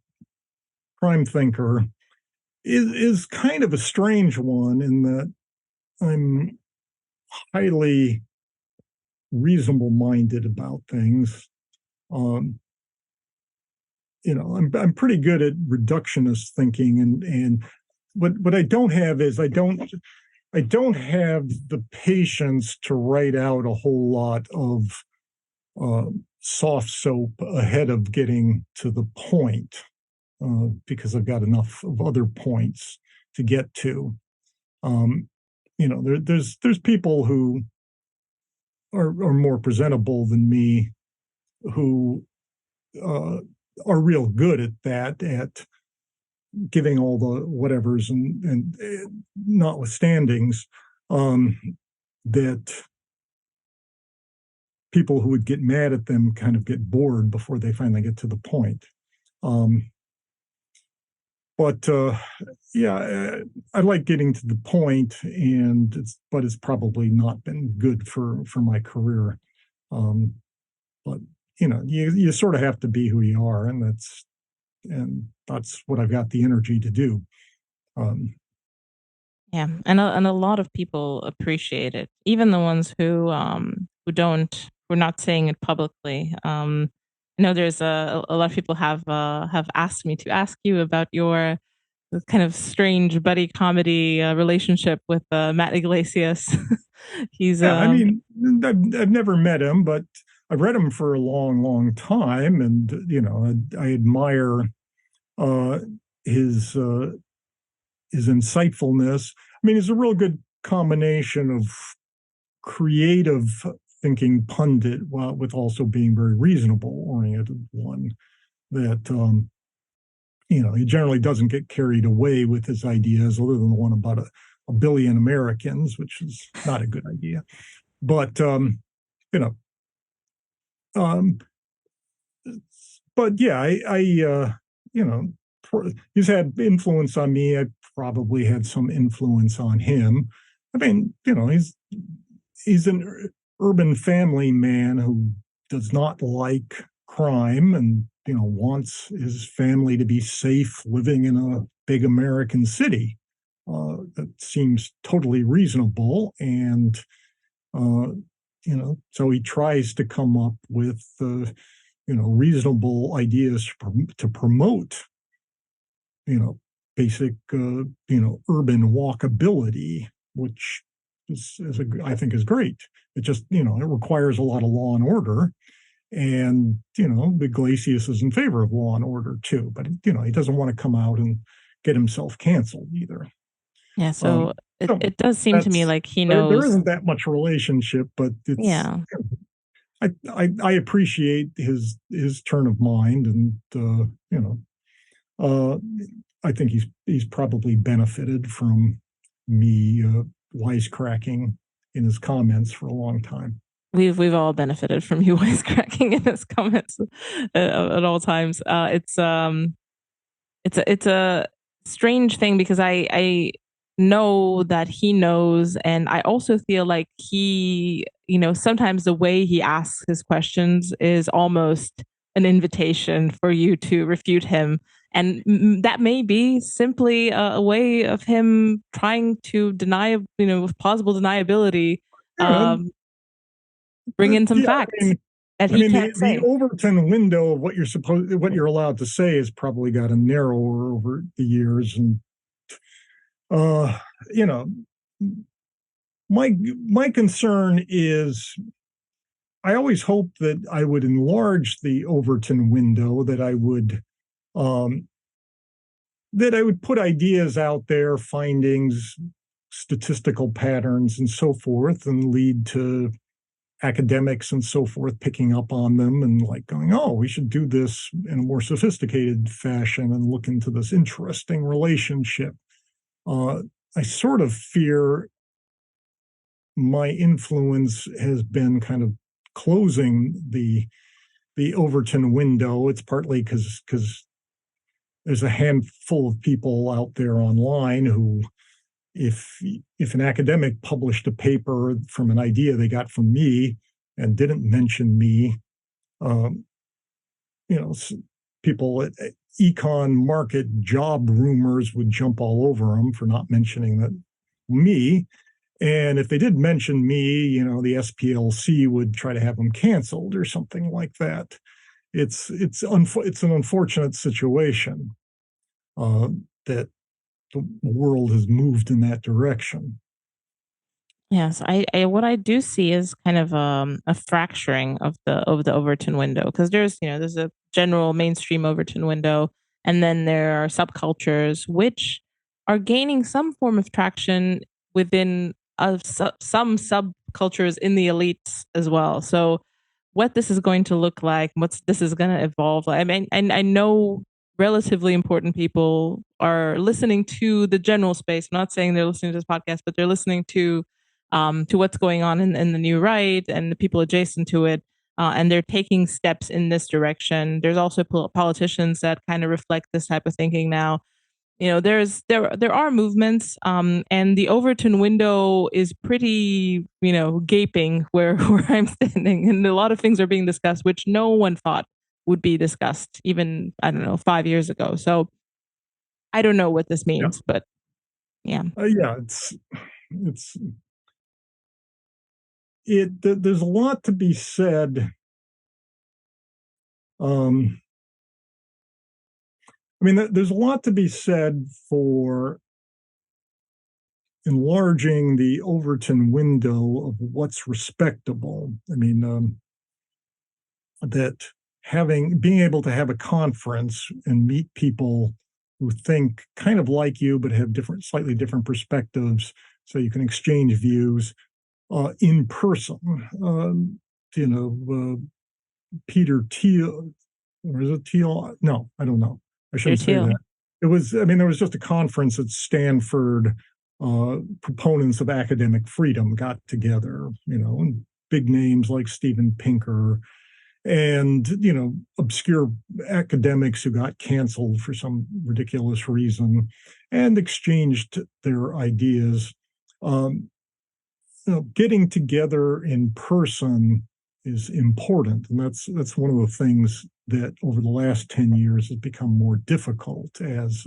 crime thinker is kind of a strange one, in that I'm highly reasonable minded about things. I'm pretty good at reductionist thinking, and what I don't have is I don't have the patience to write out a whole lot of soft soap ahead of getting to the point, because I've got enough of other points to get to. There's people who are more presentable than me, who are real good at that, at giving all the whatevers and notwithstandings, that people who would get mad at them kind of get bored before they finally get to the point. Yeah, I like getting to the point, but it's probably not been good for my career. But you sort of have to be who you are, and that's what I've got the energy to do. Yeah, and a lot of people appreciate it, even the ones who who are not saying it publicly. I know there's a lot of people have asked me to ask you about your kind of strange buddy comedy relationship with Matt Iglesias. He's Yeah, I mean, I've never met him, but I've read him for a long, long time, and I admire uh, his insightfulness. I mean, he's a real good combination of creative thinking pundit, while with also being very reasonable oriented one. That he generally doesn't get carried away with his ideas, other than the one about a billion Americans, which is not a good idea. But you know, um, but yeah, he's had influence on me. I probably had some influence on him. I mean, he's an urban family man who does not like crime, and wants his family to be safe living in a big American city. That seems totally reasonable, and uh, so he tries to come up with reasonable ideas to promote basic urban walkability, which I think is great. It just it requires a lot of law and order, and Iglesias is in favor of law and order too, but he doesn't want to come out and get himself canceled either. yeah, so So it does seem to me that's like he there knows. isn't that much relationship, but it's Yeah, I appreciate his turn of mind, and uh, I think he's probably benefited from me wisecracking in his comments for a long time. we've all benefited from you wisecracking in his comments at all times. It's a strange thing because I know that he knows, and I also feel like he, sometimes the way he asks his questions is almost an invitation for you to refute him. And that may be simply a way of him trying to deny, with plausible deniability, Yeah, um, bring in some yeah. facts that I he mean, can't the say. Overton window of what you're allowed to say has probably gotten narrower over the years, and uh, you know, my concern is I always hoped that I would enlarge the Overton window, um, that I would put ideas out there, findings, statistical patterns, and so forth, and lead to academics and so forth picking up on them and like going, oh, we should do this in a more sophisticated fashion and look into this interesting relationship. Uh, I sort of fear my influence has been kind of closing the Overton window. It's partly because there's a handful of people out there online who, if an academic published a paper from an idea they got from me and didn't mention me, um, you know, people at econ market job rumors would jump all over them for not mentioning that me. And if they did mention me, the SPLC would try to have them canceled or something like that. It's an unfortunate situation that the world has moved in that direction. Yes, I what I do see is kind of a fracturing of the Overton window, because there's a general mainstream Overton window, and then there are subcultures which are gaining some form of traction within some subcultures in the elites as well. So what this is going to look like, what this is going to evolve. I mean, and I know relatively important people are listening to the general space. I'm not saying they're listening to this podcast, but they're listening to what's going on in the new right and the people adjacent to it. And they're taking steps in this direction. There's also politicians that kind of reflect this type of thinking now. There are movements, and the Overton window is pretty gaping where where I'm standing, and a lot of things are being discussed which no one thought would be discussed even, I don't know, 5 years ago. So I don't know what this Yeah. means, but yeah. Yeah, it's there's a lot to be said. Um, I mean, there's a lot to be said for enlarging the Overton window of what's respectable. I mean, that being able to have a conference and meet people who think kind of like you but have slightly different perspectives, so you can exchange views in person. You know, Peter Thiel, or is it Thiel? No, I don't know. I Peter shouldn't say Thiel. that. It was, I mean, there was just a conference at Stanford. Proponents of academic freedom got together, and big names like Steven Pinker and, obscure academics who got canceled for some ridiculous reason and exchanged their ideas. Um, Getting together in person is important, and that's one of the things that over the last 10 years has become more difficult as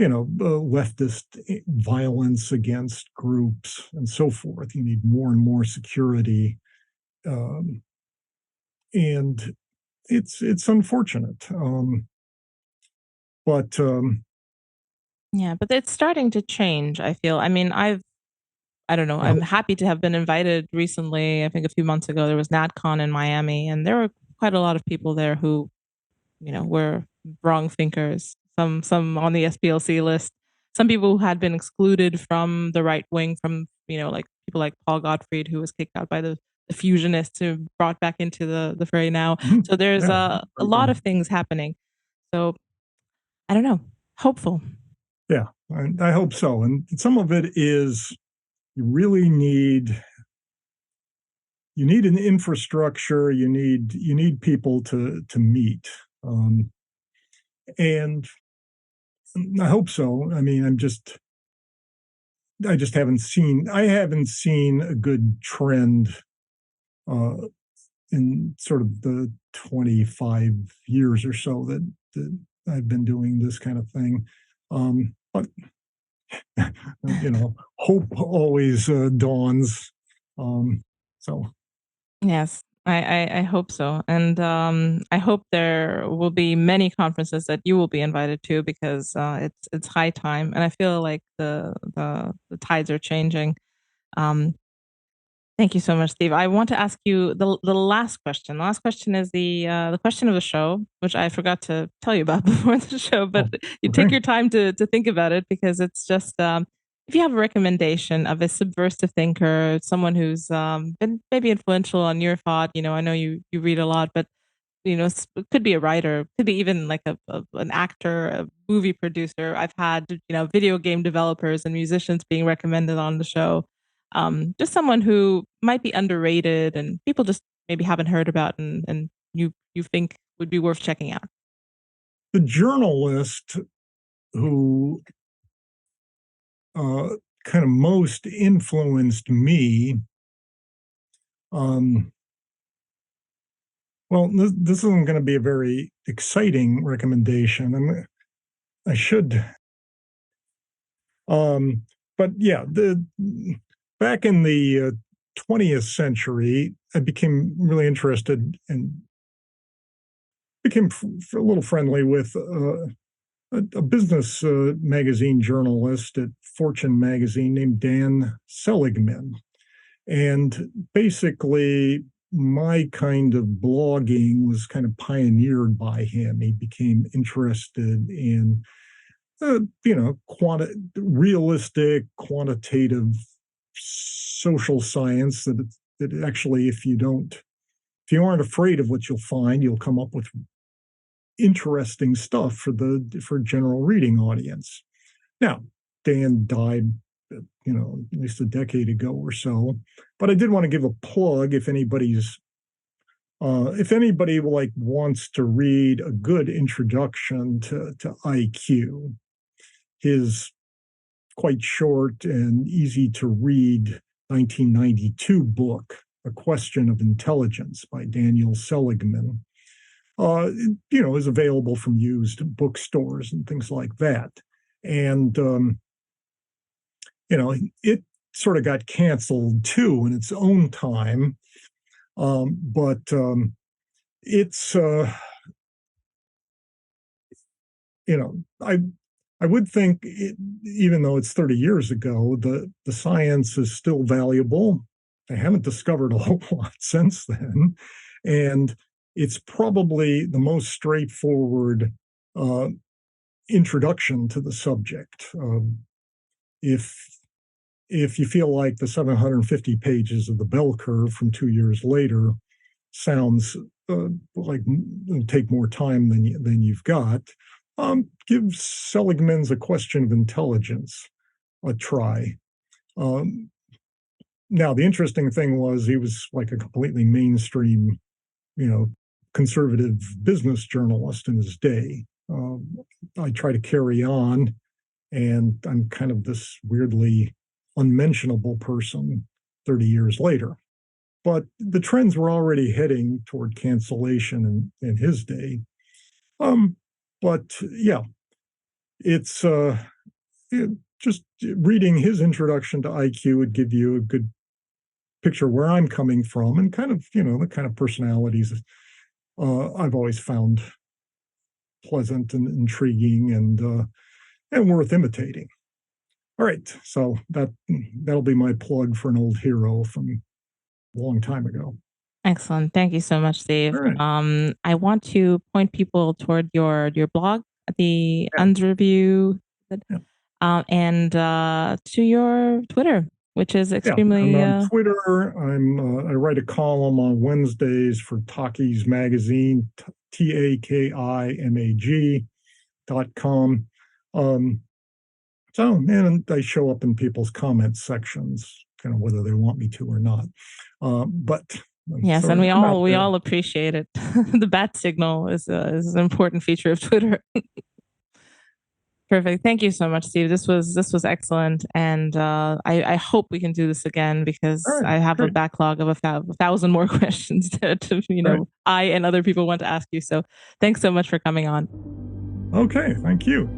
leftist violence against groups and so forth. You need more and more security, um, and it's unfortunate, but Yeah, but it's starting to change, I feel. I mean, I don't know. I I'm hope, happy to have been invited recently. I think a few months ago there was NatCon in Miami, and there were quite a lot of people there who, were wrong thinkers. Some on the SPLC list. Some people who had been excluded from the right wing, from like people like Paul Gottfried, who was kicked out by the fusionists, who brought back into the fray now. So there's yeah, a lot of things happening. So I don't know. Hopeful. yeah, I hope so. And some of it is you really need an infrastructure. You need people to meet, and I hope so. I mean, I just haven't seen a good trend uh, in sort of the 25 years or so that I've been doing this kind of thing. But hope always dawns. So Yes, I hope so. And I hope there will be many conferences that you will be invited to, because it's high time, and I feel like the tides are changing. Um, Thank you so much, Steve. I want to ask you the last question. The last question is the question of the show, which I forgot to tell you about before the show, but oh, you take okay. your time to think about it, because it's just if you have a recommendation of a subversive thinker, someone who's been maybe influential on your thought. I know you read a lot, but it could be a writer, could be even like an actor, a movie producer. I've had video game developers and musicians being recommended on the show. Just someone who might be underrated and people just maybe haven't heard about, and you think would be worth checking out. The journalist who uh, kind of most influenced me. Um, well, this isn't going to be a very exciting recommendation. I should, um, but yeah, the back in the 20th century, I became really interested and became a little friendly with a business magazine journalist at Fortune magazine named Dan Seligman. And basically, my kind of blogging was kind of pioneered by him. He became interested in, realistic, quantitative social science that actually, if you aren't afraid of what you'll find, you'll come up with interesting stuff for general reading audience. Now, Dan died, at least a decade ago or so. But I did want to give a plug if anybody wants to read a good introduction to IQ. His quite short and easy to read 1992 book, A Question of Intelligence by Daniel Seligman, is available from used bookstores and things like that. And it sort of got canceled too in its own time. But it's, I would think, even though it's 30 years ago, the science is still valuable. They haven't discovered a whole lot since then. And it's probably the most straightforward introduction to the subject. If you feel like the 750 pages of the bell curve from 2 years later sounds like it'll take more time than you've got, give Seligman's A Question of Intelligence a try. Now, the interesting thing was he was like a completely mainstream, conservative business journalist in his day. I try to carry on, and I'm kind of this weirdly unmentionable person 30 years later. But the trends were already heading toward cancellation in his day. But yeah, it's just reading his introduction to IQ would give you a good picture where I'm coming from and kind of, the kind of personalities I've always found pleasant and intriguing and worth imitating. All right, so that'll be my plug for an old hero from a long time ago. Excellent. Thank you so much, Steve. Right. I want to point people toward your blog, the Underview, and to your Twitter, which is extremely. I'm on Twitter. I write a column on Wednesdays for Takis Magazine, TAKIMAG.com. And I show up in people's comment sections, kind of whether they want me to or not. But yes, and we all appreciate it. The bat signal is an important feature of Twitter. Perfect. Thank you so much, Steve. This was excellent, and I hope we can do this again because I have a backlog of a thousand more questions that I and other people want to ask you. So thanks so much for coming on. Okay, thank you.